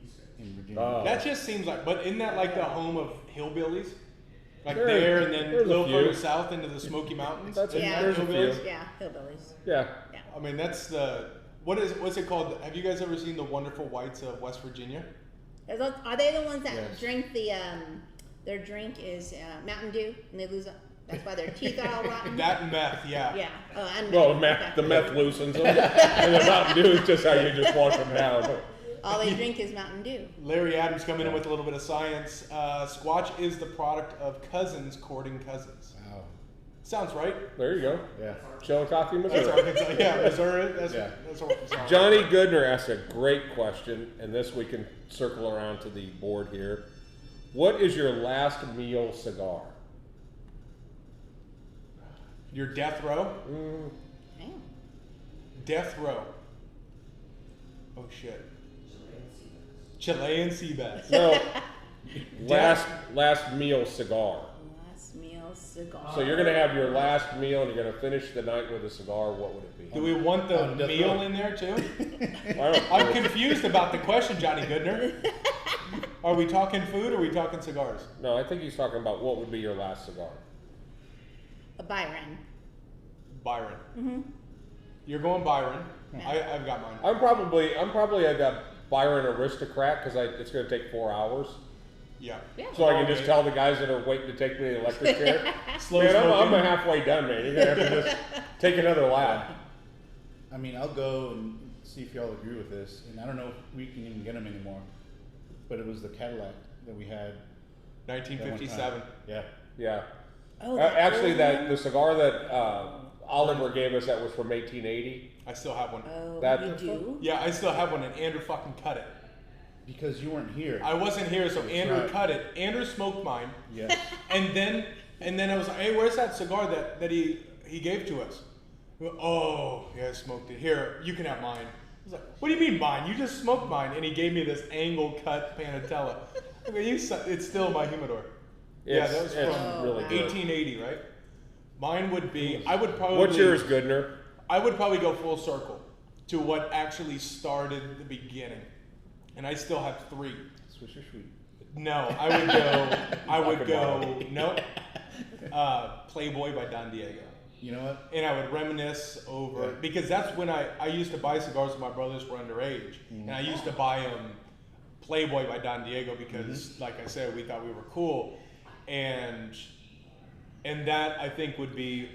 East Coast.
In Virginia.
Oh.
That just seems like, but isn't that like the home of hillbillies? Like
There-
there, and then a
there's a
little
few.
further south into the Smoky Mountains.
That's
Isn't
Yeah.
that
there's a
hillbillies?
few.
Yeah, hillbillies.
Yeah.
Yeah.
I mean, that's the what's it called? Have you guys ever seen the Wonderful Whites of West Virginia?
Are they the ones that
Yes.
drink the their drink is Mountain Dew and they lose? That's why their teeth are all rotten.
That meth, yeah.
Yeah. Oh, I'm
Well,
okay.
the meth loosens them, and the Mountain Dew is just how you just wash them down.
All they drink is Mountain Dew.
Larry Adams coming in with a little bit of science. Squatch is the product of cousins courting cousins.
Wow.
Sounds right.
There you go.
Yeah.
Chillicothe,
That's
Missouri.
Arkansas. Yeah, Missouri. That's,
Yeah.
that's Arkansas.
Johnny Goodner asked a great question, and this we can circle around to the board here. What is your last meal cigar?
Your death row.
Damn.
Death row. Oh shit. Chilean sea bass.
No, last meal cigar.
Last meal cigar.
So you're gonna have your last meal, and you're gonna finish the night with a cigar. What would it be?
Do we want the
On death
meal
row.
in there too?
I don't-
I'm confused about the question, Johnny Goodner. Are we talking food or are we talking cigars?
No, I think he's talking about what would be your last cigar.
A Byron.
Byron.
Mm-hmm.
You're going Byron.
Yeah.
I've got mine.
I'm probably a Byron Aristocrat because it's gonna take 4 hours.
Yeah.
Yeah.
So I can
Oh,
just
man.
tell the guys that are waiting to take me to the electric chair.
Slow
Man, I'm
smoking.
halfway done, man. You're gonna have to just take another lap.
I mean, I'll go and see if y'all agree with this, and I don't know if we can even get them anymore, but it was the Cadillac that we had. that one time.
1957.
Yeah.
Yeah.
Oh,
Actually,
old one?
the cigar that Oliver gave us that was from 1880.
I still have one.
Oh,
that-
you do?
Yeah, I still have one, and Andrew fucking cut it.
Because you weren't here.
I wasn't here, so Andrew
right.
cut it. Andrew smoked mine,
Yes.
and then I was like, "Hey, where's that cigar that he gave to us?" Oh, yeah, I smoked it. Here, you can have mine. I was like, "What do you mean mine? You just smoked mine." And he gave me this angle cut Panatella. I mean, it's still my humidor. Yeah, that was
it's
from
really
wow.
good.
1880, right? Mine would be. I would probably.
What's yours, Goodner?
I would probably go full circle to what actually started the beginning, and I still have 3.
Swisher Sweet.
No, I would go. I would
Fucking
go. Nope. Playboy by Don Diego,
You know what?
and I would reminisce over
Yeah.
because that's when I used to buy cigars when my brothers were underage, and I used to buy them Playboy by Don Diego because, like I said, we thought we were cool, and that I think would be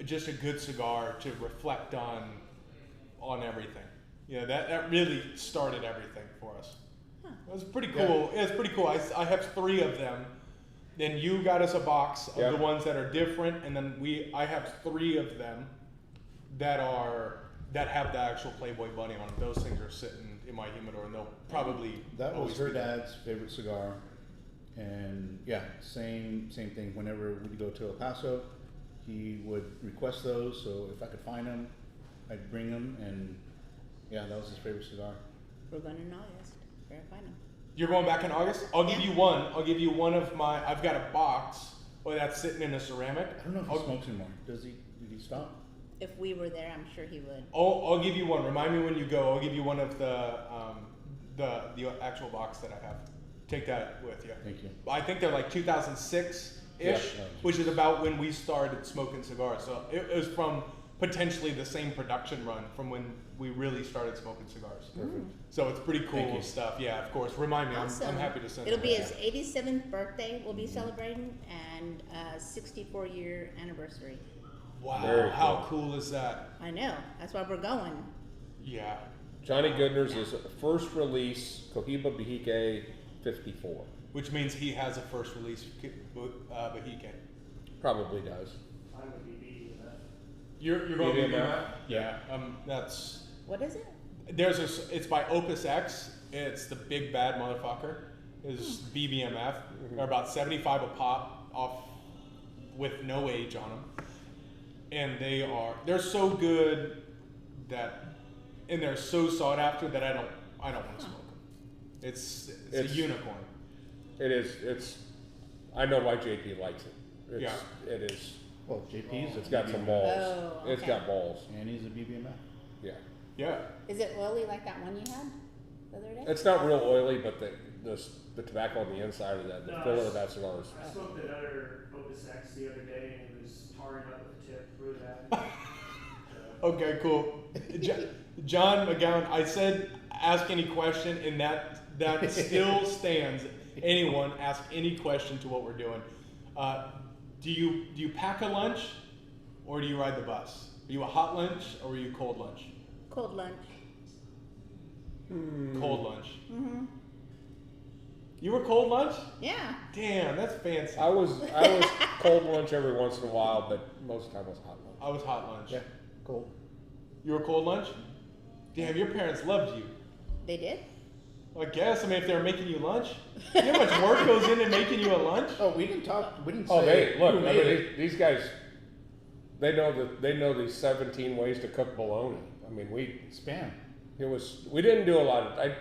just a good cigar to reflect on everything. Yeah, that really started everything for us. It was pretty cool. Yeah, it's pretty cool. I have 3 of them. Then you got us a box of
Yeah.
the ones that are different, and then I have 3 of them that have the actual Playboy bunny on them. Those things are sitting in my humidor, and they'll probably
That was
always
her
be there.
dad's favorite cigar, and yeah, same thing. Whenever we'd go to El Paso, he would request those. So if I could find them, I'd bring them, and yeah, that was his favorite cigar.
We're going in August. Better find them.
You're going back in August? I'll give you one. I'll give you one of my. I've got a box. That's sitting in a ceramic.
I don't know if he smokes anymore. Does he? Did he stop?
If we were there, I'm sure he would.
I'll give you one. Remind me when you go. I'll give you one of the actual box that I have. Take that with you.
Thank you.
I think they're like 2006-ish,
Yeah.
which is about when we started smoking cigars. So it was from potentially the same production run from when we really started smoking cigars.
Perfect.
So it's pretty
Thank
cool
you.
stuff. Yeah, of course. Remind me.
Awesome.
I'm happy to send
It'll
it.
be his 87th birthday we'll be celebrating, and 64-year anniversary.
Wow.
Very
How cool is that?
I know. That's why we're going.
Yeah.
Johnny Goodner's is first release Cohiba Bahike 54.
Which means he has a first release Bahike.
Probably does.
Mine would be B and F.
You're going to be
BBMF?
that? Yeah. That's.
What is it?
There's it's by Opus X. It's the big bad motherfucker. Is BBMF. They're about 75 a pop off with no age on them, and they're so good that, and they're so sought after that I don't want to smoke them. It's a unicorn.
It is. It's. I know why JP likes it. It's,
Yeah.
It is.
Well, JP's.
It's got some balls.
Oh,
It's
okay.
got balls.
And he's a BBMF.
Yeah.
Yeah.
Is it oily like that one you had the other day?
It's not real oily, but the tobacco on the inside of that, the
No,
filler
it's-
of that cigar is.
I smoked another Opus X the other day, and it was tarring up with the tip really bad.
Okay, cool. John McGowan, I said ask any question, and that still stands. Anyone ask any question to what we're doing. Do you pack a lunch, or do you ride the bus? Are you a hot lunch or are you cold lunch?
Cold lunch.
Cold lunch.
Mm-hmm.
You were cold lunch?
Yeah.
Damn, that's fancy.
I was cold lunch every once in a while, but most of the time was hot lunch.
I was hot lunch.
Yeah. Cool.
You were cold lunch? Damn, your parents loved you.
They did?
I guess. I mean, if they were making you lunch, you know how much work goes into making you a lunch?
Oh, we didn't talk. We didn't
Oh,
say.
they look.
who
I
made
mean,
it.
these guys. They know these 17 ways to cook bologna. I mean, we
Spam.
didn't do a lot of. I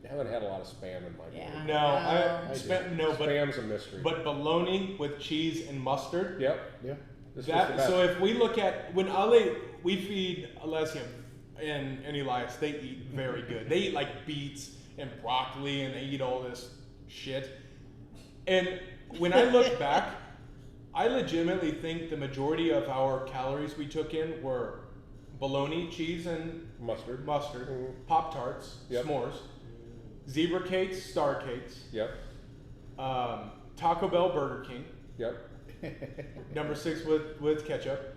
haven't had a lot of spam in my
Yeah.
food.
No, I
I
spent no, but
Spam's a mystery.
bologna with cheese and mustard.
Yep.
Yeah.
This was the best.
So if we look at when we feed Alessia and Elias, they eat very good. They eat like beets and broccoli, and they eat all this shit. And when I look back, I legitimately think the majority of our calories we took in were bologna, cheese, and
Mustard.
mustard, Pop-Tarts,
Yep.
s'mores, zebra cakes, star cakes,
Yep.
Taco Bell, Burger King,
Yep.
number 6 with ketchup,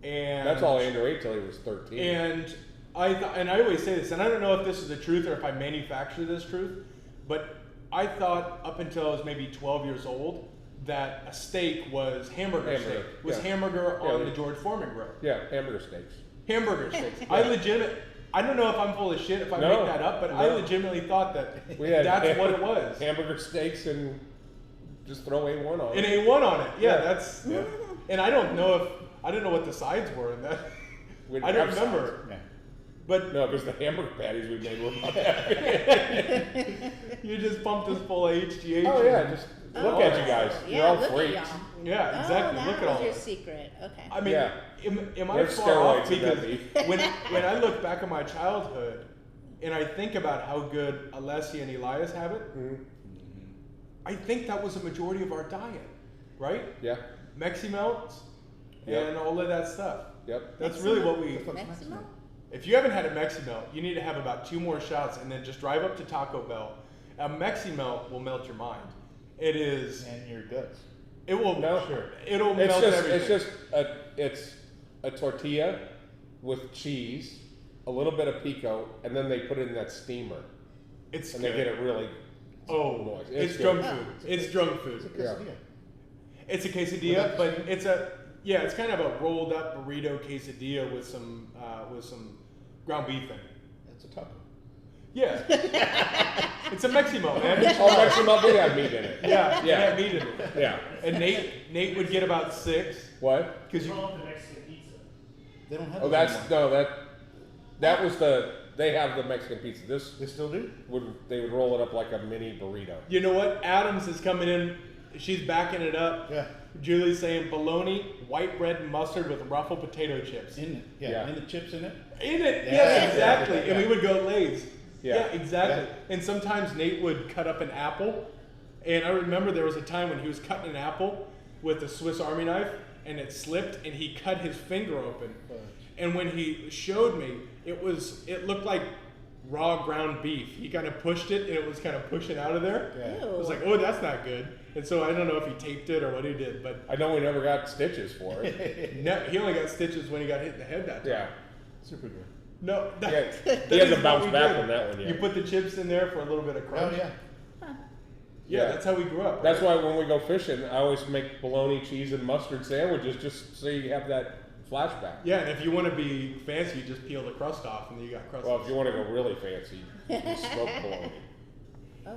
and
That's all Andrew ate till he was 13.
And I always say this, and I don't know if this is the truth or if I manufacture this truth, but I thought up until I was maybe 12 years old that a steak was hamburger steak. Was
yeah.
hamburger
Yeah,
on
we-
the George Foreman grill.
Yeah, hamburger steaks.
Hamburger steaks. I don't know if I'm full of shit if I
No,
make that up, but I
no.
legitimately thought that
We had
that's what it was.
Hamburger steaks and just throw A1 on
And
it.
A1 on it. Yeah,
Yeah.
that's.
Yeah.
And I don't know what the sides were in that.
We
I
didn't
don't
have
remember.
Yeah.
But
No, because the hamburger patties we made were about that.
you just pumped us full of HGH.
Oh yeah, just look at you guys.
Yeah,
You're all
look
freaks.
at y'all.
Yeah, exactly.
Oh,
Look
that
at all
was your
that.
secret. Okay.
I mean,
Yeah.
am I
There's
far off?
steroids in that
Because
beef.
when I look back at my childhood and I think about how good Alessia and Elias have it,
Mhm.
I think that was a majority of our diet, right?
Yeah.
Mexi melts
Yep.
and all of that stuff.
Yep.
That's
Mexi
really
melt?
what we.
Maximo?
If you haven't had a Mexi melt, you need to have about 2 more shots and then just drive up to Taco Bell. A Mexi melt will melt your mind. It is.
And your guts.
It will.
No.
Sure.
It'll
It's
melt
just
everything.
it's a tortilla with cheese, a little bit of pico, and then they put it in that steamer,
It's
and
good.
they get it really.
Oh,
moist.
it's
good.
drunk
Oh.
food. It's drunk
It's a
food.
Yeah.
quesadilla.
It's a
Would
quesadilla,
that
but
be-
it's kind of a rolled up burrito quesadilla with some ground beef in it.
It's a taco.
Yeah, it's a Meximo, man.
Oh, Mexican did have meat in it.
Yeah,
Yeah.
yeah, meat in it.
Yeah.
And Nate would get about 6
What?
because
We
you.
call it the Mexican pizza.
They don't have.
Oh,
those
that's
anymore.
no that was the they have the Mexican pizza. This
They still do?
they would roll it up like a mini burrito.
You know what? Adams is coming in. She's backing it up.
Yeah.
Julie's saying bologna, white bread, and mustard with ruffled potato chips.
In it. Yeah.
Yeah.
And the chips in it.
In it,
Yeah,
yes, exactly.
yeah.
And we would go Lay's.
Yeah.
Exactly.
Yeah.
And sometimes Nate would cut up an apple, and I remember there was a time when he was cutting an apple with a Swiss Army knife, and it slipped, and he cut his finger open. And when he showed me, it looked like raw ground beef. He kind of pushed it, and it was kind of pushing out of there.
Yeah.
I was like, oh, that's not good. And so I don't know if he taped it or what he did, but
I know we never got stitches for it.
he only got stitches when he got hit in the head that time.
Yeah.
Super good.
No,
Yeah,
that
he hasn't
is
bounced
what we
back
did.
on that one yet.
You put the chips in there for a little bit of crunch.
Oh, yeah.
Yeah, that's how we grew up.
That's
right?
why when we go fishing, I always make bologna, cheese, and mustard sandwiches just so you have that flashback.
Yeah, and if you want to be fancy, you just peel the crust off, and then you got crust.
Well, if you want to go really fancy, you smoke bologna.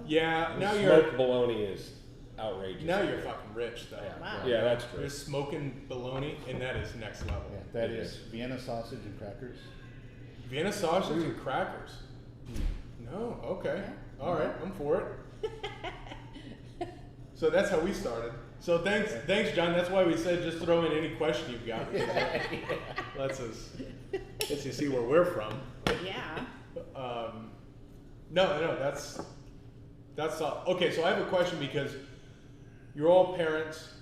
Yeah, now
Smoked bologna is outrageous.
you're fucking rich though.
Yeah,
Wow.
yeah, that's true.
You're smoking bologna, and that is next level.
Yeah, that is Vienna sausage and crackers.
Vienna sausage and crackers. No, okay, all right, I'm for it. So that's how we started. So thanks, John. That's why we said just throw in any question you've got. Lets you see where we're from.
Yeah.
No, that's all. Okay, so I have a question because you're all parents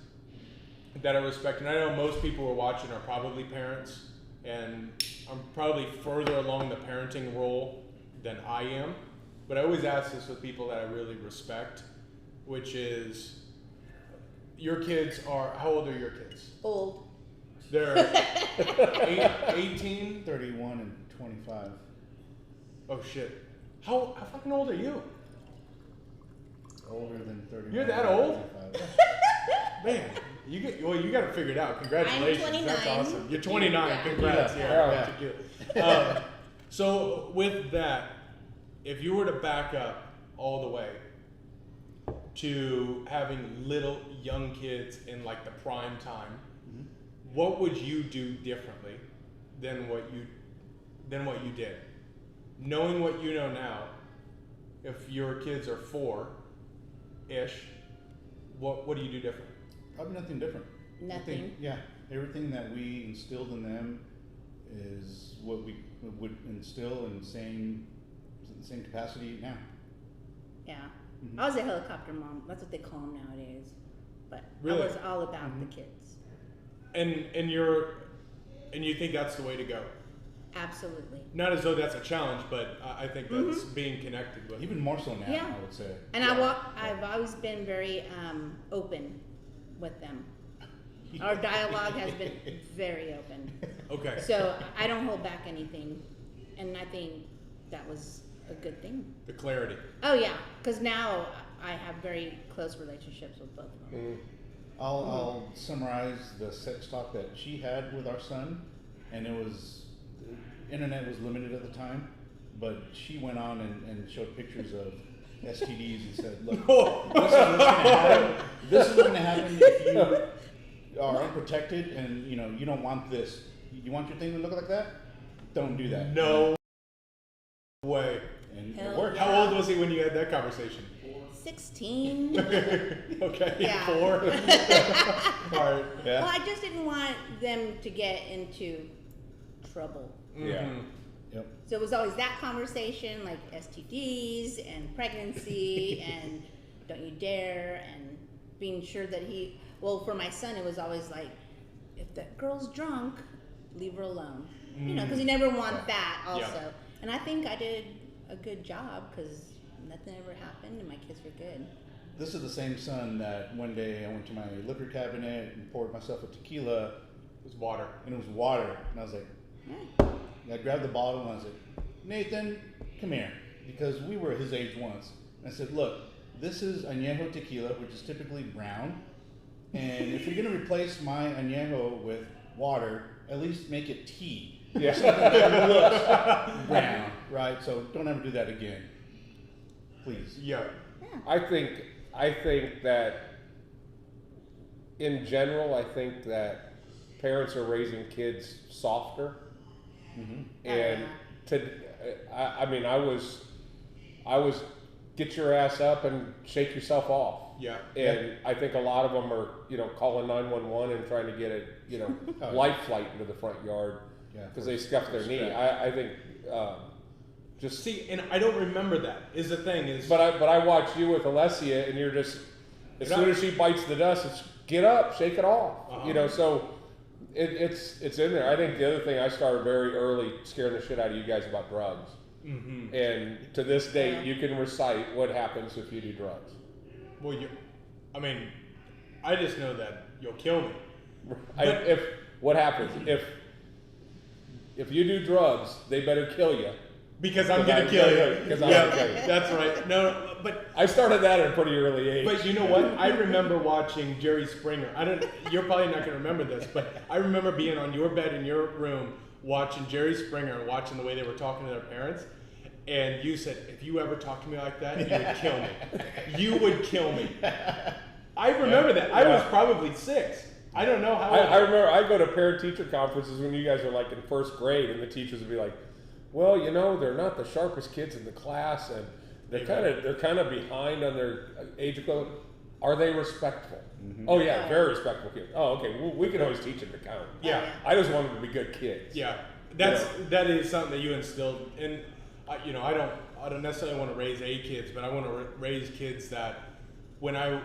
that I respect, and I know most people who are watching are probably parents, and I'm probably further along the parenting role than I am. But I always ask this with people that I really respect, which is, your kids are, how old are your kids?
Old.
They're 18?
31 and 25.
Oh shit. How fucking old are you?
Older than 31.
You're that old?
25.
Man, you got it figured out. Congratulations.
I'm 29.
That's awesome. You're 29.
Yeah.
Congrats.
Yeah.
Yeah. So with that, if you were to back up all the way to having little young kids in like the prime time, what would you do differently than what you did? Knowing what you know now, if your kids are 4-ish, what do you do different?
Probably nothing different.
Nothing.
Yeah, everything that we instilled in them is what we would instill in the same capacity now.
Yeah.
Mhm.
I was a helicopter mom. That's what they call them nowadays. But
Really?
I was all about the kids.
And you think that's the way to go?
Absolutely.
Not as though that's a challenge, but I think that's being connected with.
Even more so now,
Yeah.
I would say.
And I've always been very open with them. Our dialogue has been very open.
Okay.
So I don't hold back anything. And I think that was a good thing.
The clarity.
Oh, yeah. Because now I have very close relationships with both of them.
I'll summarize the sex talk that she had with our son, and it was, the internet was limited at the time, but she went on and showed pictures of STDs and said, look, this is what's going to happen if you are unprotected and you don't want this. You want your thing to look like that? Don't do that.
No way.
And
Hell
it worked.
yeah.
How old was he when you had that conversation?
16.
Okay,
Yeah.
4. All right.
Yeah.
Well, I just didn't want them to get into trouble.
Yeah.
Mhm.
Yep.
So it was always that conversation, like STDs and pregnancy and don't you dare, and being sure that for my son, it was always like, if that girl's drunk, leave her alone. Because you never want that also.
Yeah.
And I think I did a good job because nothing ever happened and my kids were good.
This is the same son that one day I went to my liquor cabinet and poured myself a tequila,
It was water.
and it was water. And I was like,
Yeah.
I grabbed the bottle and I was like, Nathan, come here. Because we were his age once. And I said, look, this is añejo tequila, which is typically brown. And if you're going to replace my añejo with water, at least make it tea.
Yeah.
That looks brown, right? So don't ever do that again. Please.
Yeah.
I think that in general, I think that parents are raising kids softer,
Mm-hmm.
and I mean, I was get your ass up and shake yourself off.
Yeah.
And I think a lot of them are, calling 911 and trying to get a, life flight into the front yard because they scuffed their knee. I think just
see, and I don't remember that. Is the thing is,
but I watch you with Alessia, and you're just as soon as she bites the dust, it's get up, shake it off. So it's in there. I think the other thing, I started very early scaring the shit out of you guys about drugs. Mm-hmm. And to this day, you can recite what happens if you do drugs.
Well, I just know that you'll kill me.
What happens if you do drugs, they better kill you.
Because I'm gonna kill you.
Because I'm gonna kill you.
That's right. No, but
I started that at a pretty early age.
But you know what? I remember watching Jerry Springer. You're probably not gonna remember this, but I remember being on your bed in your room watching Jerry Springer and watching the way they were talking to their parents. And you said, if you ever talk to me like that, you would kill me. You would kill me. I remember that. I was probably 6. I don't know how.
I remember I go to parent-teacher conferences when you guys are like in first grade, and the teachers would be like, "Well, they're not the sharpest kids in the class, and they're kind of behind on their age equivalent. Are they respectful? Mm-hmm. Oh yeah, very respectful kids. Oh okay, well, we can always teach them to count.
Yeah,
I just want them to be good kids.
Yeah, that is something that you instilled in. I don't necessarily want to raise A kids, but I want to raise kids that when I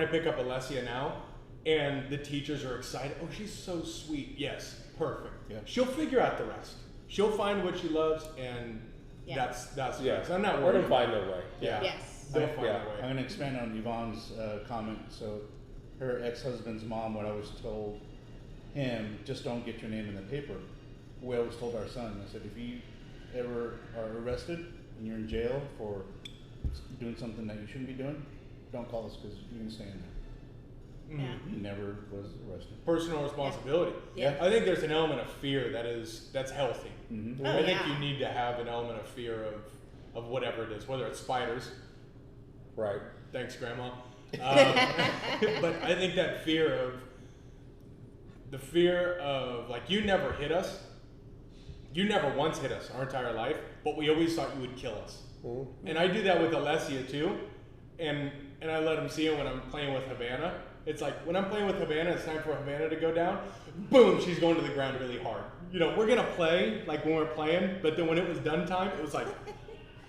pick up Alessia now, and the teachers are excited. Oh, she's so sweet. Yes, perfect. Yeah. She'll figure out the rest. She'll find what she loves, and that's
yes.
I'm not worried.
Let them find their way.
Yeah.
Yes.
They'll find their way.
I'm going to expand on Yvonne's comment. So, her ex-husband's mom, what I was told him, just don't get your name in the paper. We always told our son. I said, if you ever are arrested and you're in jail for doing something that you shouldn't be doing, don't call us because you can stay in there.
Yeah.
He never was arrested.
Personal responsibility.
Yeah.
I think there's an element of fear that's healthy.
Mm-hmm.
Oh,
I think you need to have an element of fear of whatever it is, whether it's spiders.
Right.
Thanks, Grandma. But I think that fear of like, you never hit us. You never once hit us our entire life, but we always thought you would kill us. Mm-hmm. And I do that with Alessia too, and I let him see it when I'm playing with Havana. It's like, when I'm playing with Havana, it's time for Havana to go down. Boom, she's going to the ground really hard. We're gonna play like when we're playing, but then when it was done time, it was like,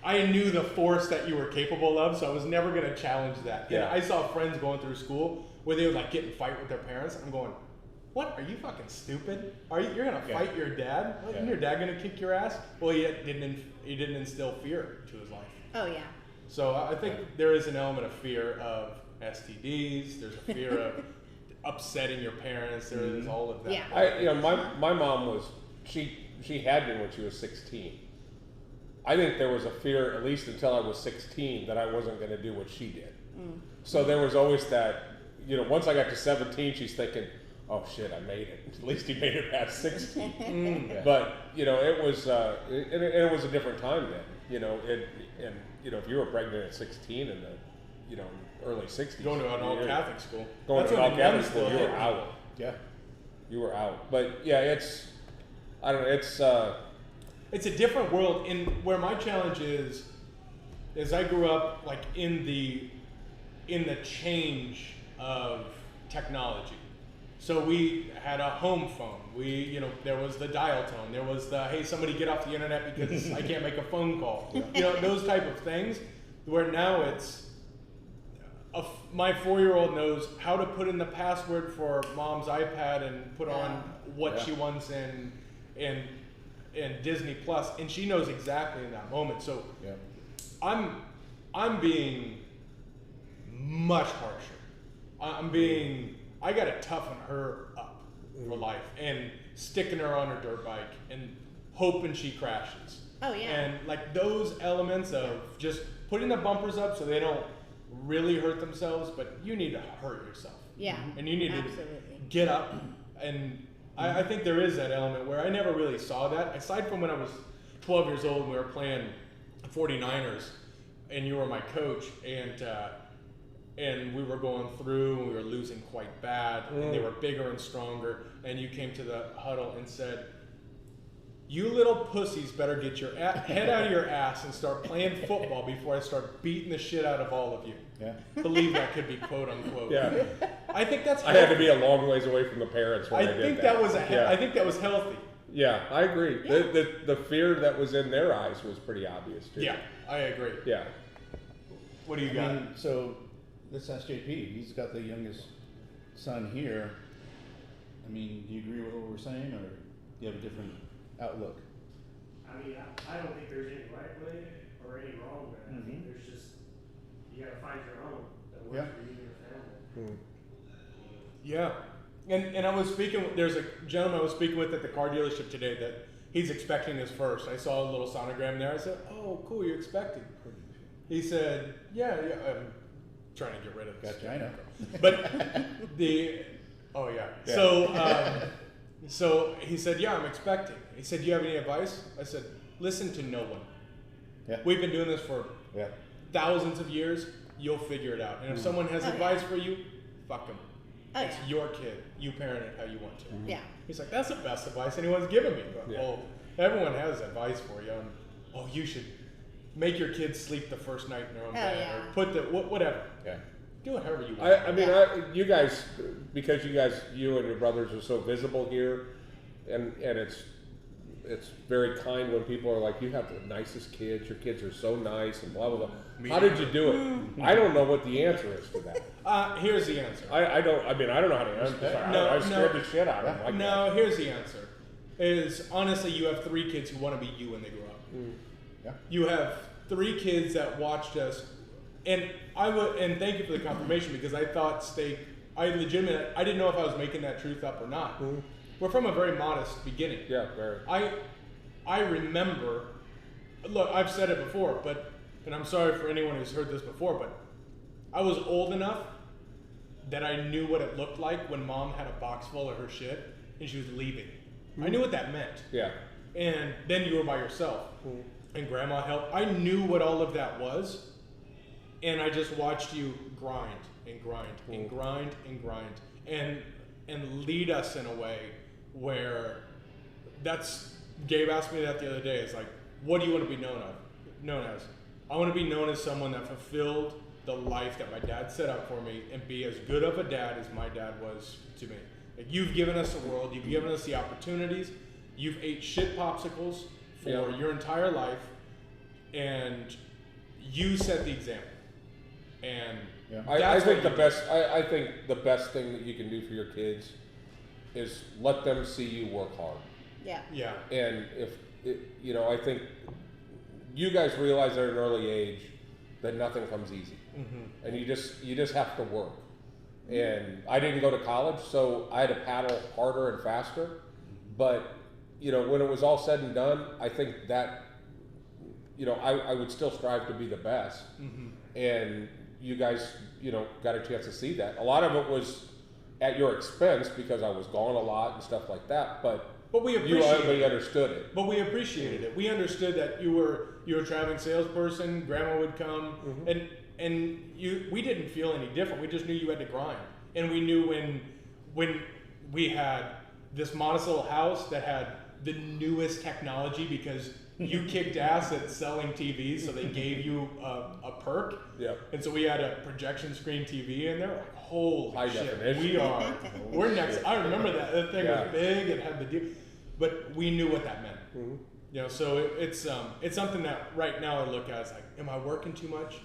I knew the force that you were capable of, so I was never gonna challenge that. Yeah. And I saw friends going through school where they would like get in a fight with their parents. I'm going, what? Are you fucking stupid? You're gonna fight your dad? Isn't your dad gonna kick your ass? Well, he didn't instill fear to his life.
Oh yeah.
So I think there is an element of fear of STDs. There's a fear of upsetting your parents. There is all of that.
Yeah.
My mom was she had me when she was 16. I think there was a fear, at least until I was 16, that I wasn't going to do what she did. Mm. So there was always that. Once I got to 17, she's thinking, oh shit, I made it. At least he made it past 16. But it was it was a different time then. If you were pregnant at 16 in the early 60s,
going to an all-Catholic school,
to an all-Catholic school, you were out.
Yeah,
you were out. But yeah, I don't know.
It's a different world. In where my challenge is I grew up like in the change of technology. So we had a home phone. There was the dial tone. There was the, hey, somebody get off the internet because I can't make a phone call. Those type of things. Where now it's, my 4-year-old knows how to put in the password for mom's iPad and put on what she wants in Disney Plus, and she knows exactly in that moment. So I'm being much harsher. I got to toughen her up for life and sticking her on her dirt bike and hoping she crashes.
Oh yeah.
And like those elements of just putting the bumpers up so they don't really hurt themselves, but you need to hurt yourself.
Yeah.
And you need to get up. And I think there is that element where I never really saw that, aside from when I was 12 years old and we were playing 49ers and you were my coach, and we were going through and we were losing quite bad and they were bigger and stronger, and you came to the huddle and said, you little pussies better get your head out of your ass and start playing football before I start beating the shit out of all of you.
Yeah.
Believe that could be quote unquote.
Yeah.
I think that's
I had to be a long ways away from the parents when I did
think
that.
that was
Yeah.
I think that was healthy.
Yeah, I agree.
Yeah.
The fear that was in their eyes was pretty obvious too.
Yeah, I agree.
Yeah.
What do you
I
got?
mean, so let's ask JP. He's got the youngest son here. I mean, do you agree with what we're saying, or do you have a different outlook?
I mean, I don't think there's any right way or any wrong way. I think there's just, you gotta find your own that works
Yeah.
for you and your family.
Yeah, and I was speaking. There's a gentleman I was speaking with at the car dealership today that he's expecting his first. I saw a little sonogram there. I said, "Oh, cool, you're expecting." He said, "Yeah, yeah." I'm trying to get rid of this.
Gotcha, I know.
But so he said, "Yeah, I'm expecting." He said, "Do you have any advice?" I said, "Listen to no one.
Yeah.
We've been doing this for
Yeah.
thousands of years. You'll figure it out. And if someone has
Oh, yeah.
advice for you, fuck them.
Oh,
It's
yeah.
your kid. You parent it how you want to."
Yeah.
He's like, "That's the best advice anyone's given me." But,
Yeah.
well, everyone has advice for you. And, oh, you should make your kids sleep the first night in their own bed,
yeah.
or put the whatever.
Yeah.
Do it however you want.
I mean, you guys, because you and your brothers are so visible here, and it's very kind when people are like, "You have the nicest kids. Your kids are so nice," and blah blah blah.
Me
How did
neither.
you do it? I don't know what the answer is to that.
Here's the answer.
I don't know how to answer. I scared the shit out of them. Like
No, here's the answer. Is honestly, you have 3 kids who want to be you when they grow up.
Yeah.
You have 3 kids that watched us, and and thank you for the confirmation, because I thought I didn't know if I was making that truth up or not. We're from a very modest beginning.
Yeah, very.
I remember, look, I've said it before, and I'm sorry for anyone who's heard this before, but I was old enough that I knew what it looked like when Mom had a box full of her shit and she was leaving. I knew what that meant.
Yeah.
And then you were by yourself, and Grandma helped. I knew what all of that was, and I just watched you grind and grind and grind and grind and lead us in a way where Gabe asked me that the other day. It's like, what do you want to be known as? I want to be known as someone that fulfilled the life that my dad set up for me, and be as good of a dad as my dad was to me. Like, you've given us the world, you've given us the opportunities, you've ate shit popsicles for your entire life, and you set the example. And
Yeah.
I think
what
I think the best thing that you can do for your kids is let them see you work hard.
Yeah.
yeah.
And I think you guys realize at an early age that nothing comes easy, and you just have to work. And I didn't go to college, so I had to paddle harder and faster. But when it was all said and done, I think that I would still strive to be the best. And you guys got a chance to see that. A lot of it was at your expense because I was gone a lot and stuff like that. But
we
you
appreciated
understood it.
But we appreciated it. We understood that you were a traveling salesperson. Grandma would come, and we didn't feel any different. We just knew you had to grind, and we knew when we had this modest little house that had the newest technology, because you kicked ass at selling TVs, so they gave you a perk.
Yeah.
And so we had a projection screen TV in there. Like, holy
High
shit,
definition.
we're next. I remember that thing
Yeah.
was big. It had the deal, but we knew what that meant. So it's something that right now I look at as like, am I working too much?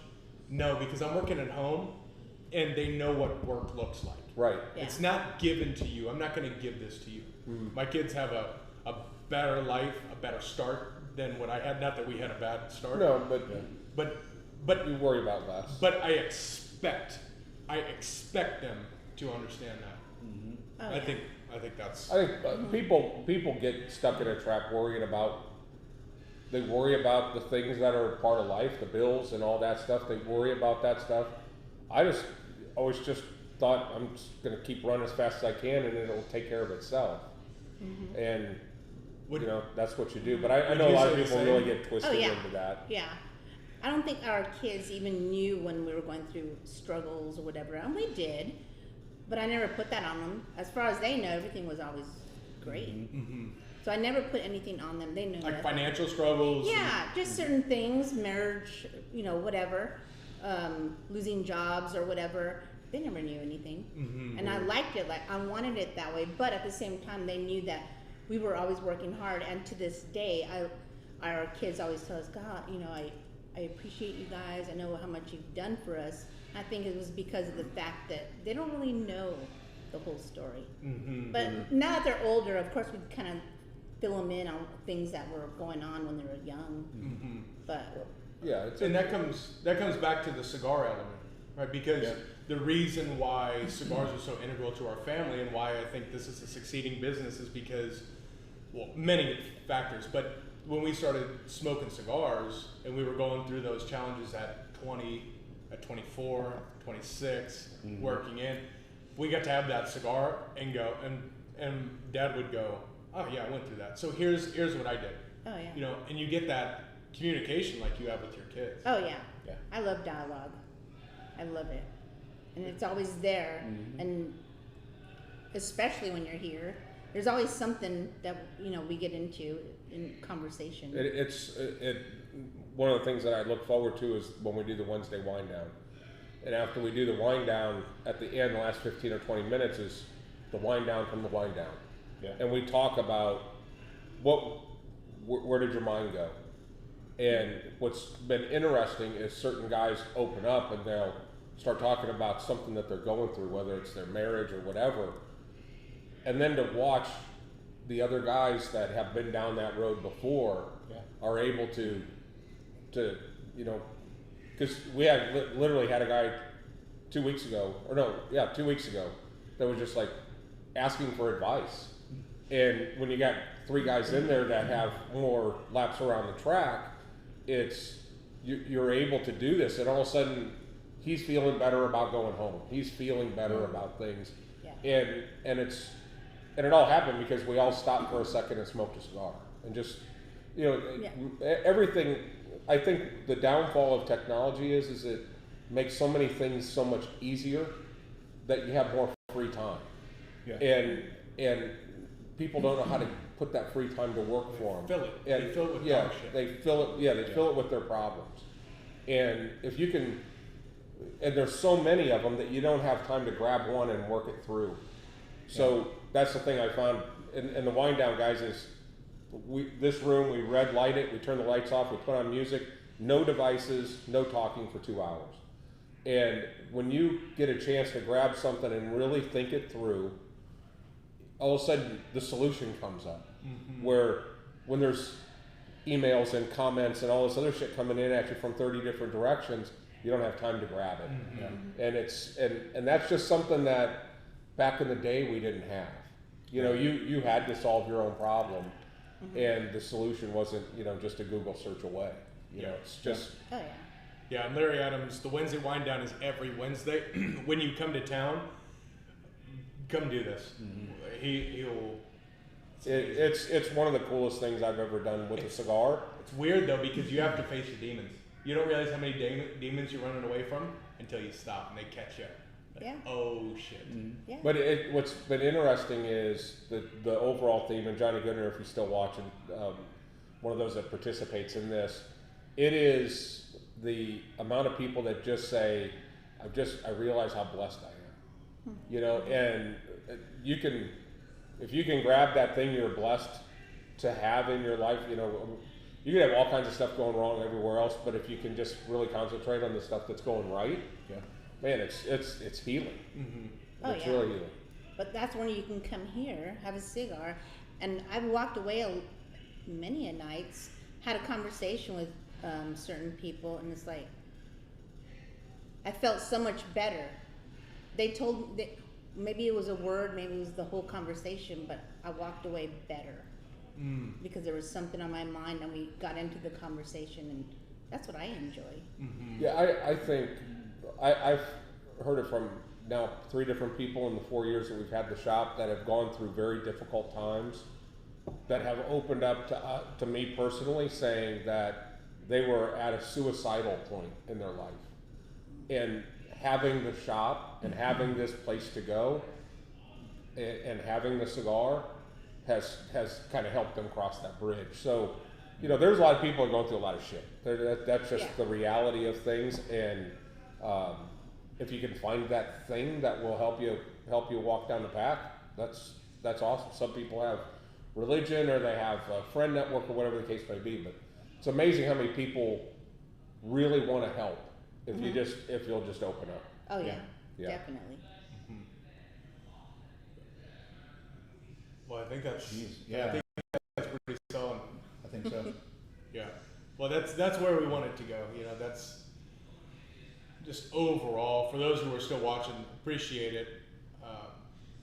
No, because I'm working at home, and they know what work looks like.
Right.
Yeah.
It's not given to you. I'm not going to give this to you. My kids have a better life, a better start than what I had. Not that we had a bad start.
No,
but
you worry about less.
But I expect them to understand that.
Oh,
I think that's.
I think people get stuck in a trap worrying about. They worry about the things that are part of life, the bills and all that stuff. They worry about that stuff. I just always just thought I'm just going to keep running as fast as I can, and it'll take care of itself. And that's what you do. But I
Would
know a
you
lot
say
of
the
people
same?
really get twisted
Oh, yeah.
into that.
Yeah. I don't think our kids even knew when we were going through struggles or whatever, and we did, but I never put that on them. As far as they know, everything was always great. So I never put anything on them. They knew
Like
it.
financial struggles.
Yeah, just certain things, marriage, whatever, losing jobs or whatever. They never knew anything, and I liked it. Like I wanted it that way, but at the same time, they knew that we were always working hard. And to this day, our kids always tell us, God, I appreciate you guys. I know how much you've done for us. I think it was because of the fact that they don't really know the whole story. But now that they're older, of course, we kind of fill them in on things that were going on when they were young. But
Yeah,
And that comes back to the cigar element, right? Because the reason why cigars are so integral to our family and why I think this is a succeeding business is because, well, many factors. But when we started smoking cigars and we were going through those challenges at 20, at 24, 26, working in, we got to have that cigar and go, and Dad would go, oh yeah, I went through that. So here's what I did.
oh yeah,
And you get that communication like you have with your kids.
oh yeah,
Yeah.
I love dialogue. I love it, and it's always there. And especially when you're here, there's always something that we get into in conversation.
It's one of the things that I look forward to is when we do the Wednesday wind down. And after we do the wind down, at the end, the last 15 or 20 minutes is the wind down from the wind down.
Yeah.
And we talk about where did your mind go? And what's been interesting is certain guys open up and they'll start talking about something that they're going through, whether it's their marriage or whatever. And then to watch the other guys that have been down that road before are able to because we had literally had a guy 2 weeks ago, that was just like asking for advice. And when you got three guys in there that have more laps around the track, you're able to do this, and all of a sudden he's feeling better about going home. He's feeling better about things, and it all happened because we all stopped for a second and smoked a cigar, and just everything. I think the downfall of technology is it makes so many things so much easier that you have more free time, and people don't know how to put that free time to work for them.
They fill it with dog shit.
They fill it with their problems, and if you can, and there's so many of them that you don't have time to grab one and work it through. So that's the thing I found, and the wind down guys is, this room, we red light it, we turn the lights off, we put on music, no devices, no talking for 2 hours. And when you get a chance to grab something and really think it through, all of a sudden the solution comes up. Where when there's emails and comments and all this other shit coming in at you from 30 different directions, you don't have time to grab it. And that's just something that back in the day we didn't have. You had to solve your own problem. And the solution wasn't, just a Google search away. It's just.
Oh yeah.
Yeah, and Larry Adams, the Wednesday wind down is every Wednesday. When you come to town, come do this. He'll.
It's one of the coolest things I've ever done with a cigar.
It's weird though because you have to face your demons. You don't realize how many demons you're running away from until you stop and they catch you. Like, oh shit.
Yeah.
But what's been interesting is the overall theme, and Johnny Goodner, if he's still watching, one of those that participates in this, it is the amount of people that just say, I realize how blessed I am. And if you can grab that thing you're blessed to have in your life, you can have all kinds of stuff going wrong everywhere else, but if you can just really concentrate on the stuff that's going right, man, it's healing. It's really healing.
But that's when you can come here, have a cigar, and I've walked away many a nights, had a conversation with certain people, and it's like I felt so much better. They told me maybe it was a word, maybe it was the whole conversation, but I walked away better because there was something on my mind, and we got into the conversation, and that's what I enjoy.
Yeah, I think I've heard it from now 3 different people in the 4 years that we've had the shop that have gone through very difficult times, that have opened up to me personally, saying that they were at a suicidal point in their life, and having the shop and having this place to go and having the cigar has kind of helped them cross that bridge. So, you know, there's a lot of people are going through a lot of shit. That's just the reality of things. And if you can find that thing that will help you walk down the path, that's awesome. Some people have religion or they have a friend network or whatever the case may be, but it's amazing how many people really want to help if you'll just open up.
Oh yeah,
Yeah.
definitely.
Well, I think that's
Yeah.
I think that's pretty solid.
I think so.
Yeah. Well, that's where we want it to go. You know, that's just overall for those who are still watching, appreciate it.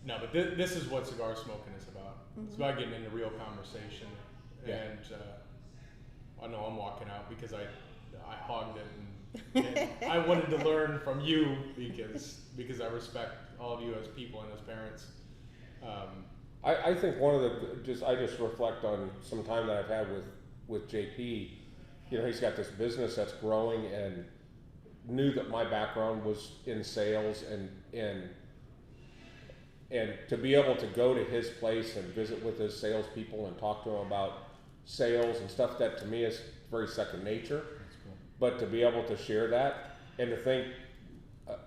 No, but this is what cigar smoking is about. It's about getting into real conversation.
Yeah.
And I know I'm walking out because I hogged it, and I wanted to learn from you because I respect all of you as people and as parents.
I think one of the I just reflect on some time that I've had with JP. You know, he's got this business that's growing, and knew that my background was in sales, and to be able to go to his place and visit with his salespeople and talk to him about sales and stuff, that to me is very second nature. But to be able to share that and to think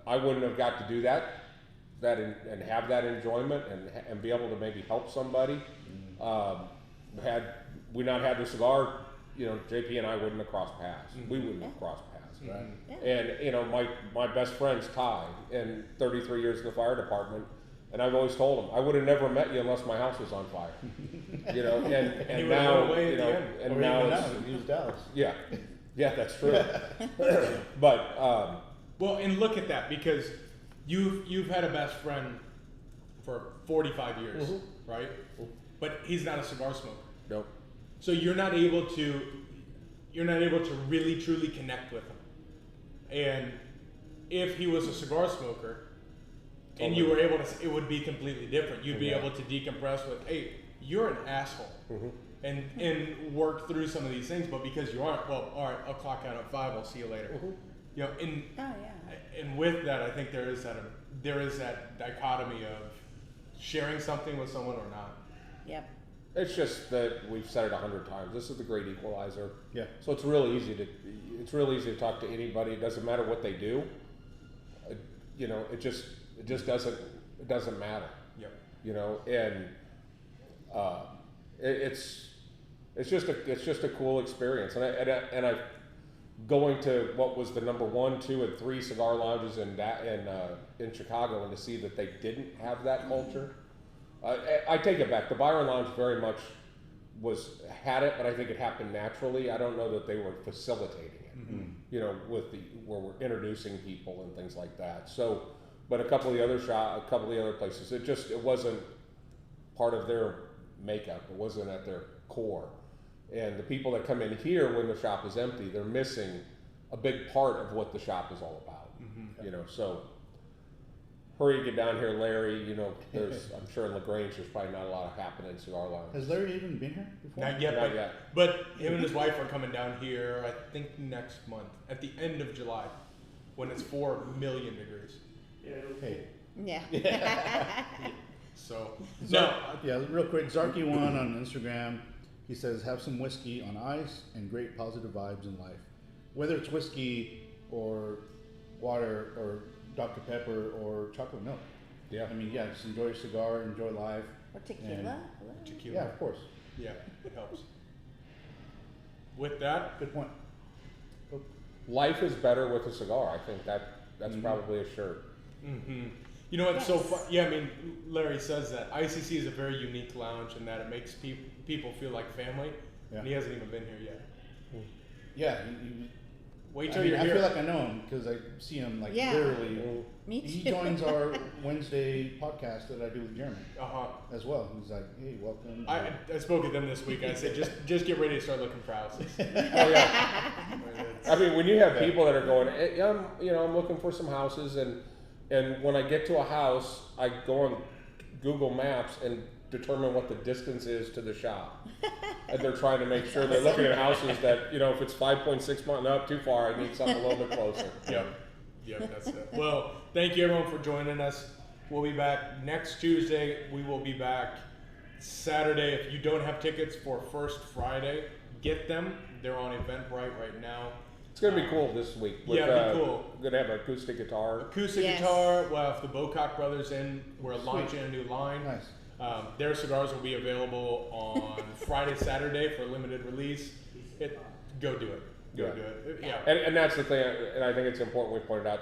I wouldn't have got to do that and have that enjoyment and be able to maybe help somebody. Had we not had the cigar, you know, JP and I wouldn't have crossed paths. We wouldn't have crossed paths.
Right.
Yeah.
And you know, my best friend's Ty, and 33 years in the fire department. And I've always told him I would have never met you unless my house was on fire. You know, and
you
now,
went away
you
at
know,
the end.
and
Or
now
even
it's,
now, use Dallas.
yeah, that's true. But
Well, and look at that, because you've had a best friend for 45 years, right? But he's not a cigar smoker.
nope.
So you're not able to really truly connect with him. And if he was a cigar smoker and you were able to, it would be completely different. You'd be able to decompress with, hey, you're an asshole. And work through some of these things, but because you aren't, well, all right, I'll clock out at 5, I'll see you later. You know, and with that, I think there is that dichotomy of sharing something with someone or not.
Yep.
It's just that we've said it 100 times. This is the great equalizer.
Yeah.
So it's really easy to talk to anybody. It doesn't matter what they do. You know, it just doesn't matter.
Yep.
You know, and it's just a cool experience. And I going to what was the number 1, 2, and 3 cigar lounges in Chicago, and to see that they didn't have that culture. I take it back. The Byron Lounge very much had it, but I think it happened naturally. I don't know that they were facilitating it. You know, where we're introducing people and things like that. So, but a couple of the other places, it wasn't part of their makeup. It wasn't at their core. And the people that come in here when the shop is empty, they're missing a big part of what the shop is all about. You know, so hurry to get down here, Larry. You know, I'm sure in LaGrange there's probably not a lot happening in Cigar Lounge.
Has Larry even been here before?
Not yet,
Not yet.
But him and his wife are coming down here, I think next month, at the end of July, when it's 4 million degrees.
Yeah, it'll
Hey.
Yeah.
So,
Yeah, real quick. Zarky1 on Instagram, he says, have some whiskey on ice and great positive vibes in life. Whether it's whiskey or water or Dr. Pepper or chocolate milk.
Yeah.
I mean, yeah, just enjoy your cigar, enjoy life.
Or tequila.
And-
Hello.
tequila.
Yeah, of course.
Yeah, it helps. With that,
Good point.
Life is better with a cigar. I think that's probably assured.
you know what's so
Yes.
fun? Yeah, I mean, Larry says that ICC is a very unique lounge in that it makes people feel like family,
Yeah.
and he hasn't even been here yet.
Yeah,
Wait
I
till
mean,
you're
I
here.
feel like I know him because I see him like
Yeah.
literally.
Me
He
too.
joins our Wednesday podcast that I do with Jeremy
Uh-huh.
as well. He's like, hey, welcome.
I spoke with them this week. I said, just get ready to start looking for houses.
Oh yeah. I mean, when you have people that are going, I'm looking for some houses, and when I get to a house, I go on Google Maps and determine what the distance is to the shop. And they're trying to make sure they're looking at houses that, if it's 5.6 miles, no, too far, I need something a little bit closer.
Yep, that's it. Well, thank you everyone for joining us. We'll be back next Tuesday. We will be back Saturday, if you don't have tickets for First Friday, get them. They're on Eventbrite right now.
It's gonna be cool this week.
Yeah, it'll be cool.
We're gonna have an acoustic guitar.
Acoustic
Yes.
guitar. We'll have the Bocock Brothers in. We're launching a new line.
Nice.
Their cigars will be available on Friday, Saturday for limited release. Go do it. Go
Yeah.
do it. Yeah.
And that's the thing, and I think it's important we pointed out,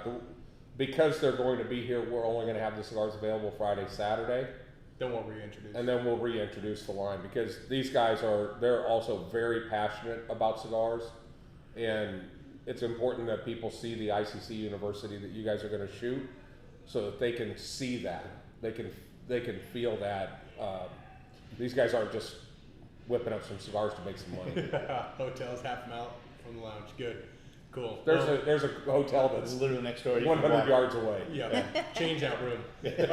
because they're going to be here, we're only gonna have the cigars available Friday, Saturday,
Then we'll reintroduce.
and then we'll reintroduce the line, because these guys they're also very passionate about cigars, and it's important that people see the ICC University that you guys are gonna shoot, so that they can see that, they can feel that, these guys aren't just whipping up some cigars to make some money.
Hotels half them out from the lounge. Good. Cool.
There's a hotel
It's
that's
literally next door. You can
100
walk.
yards away.
Yeah. Change out room.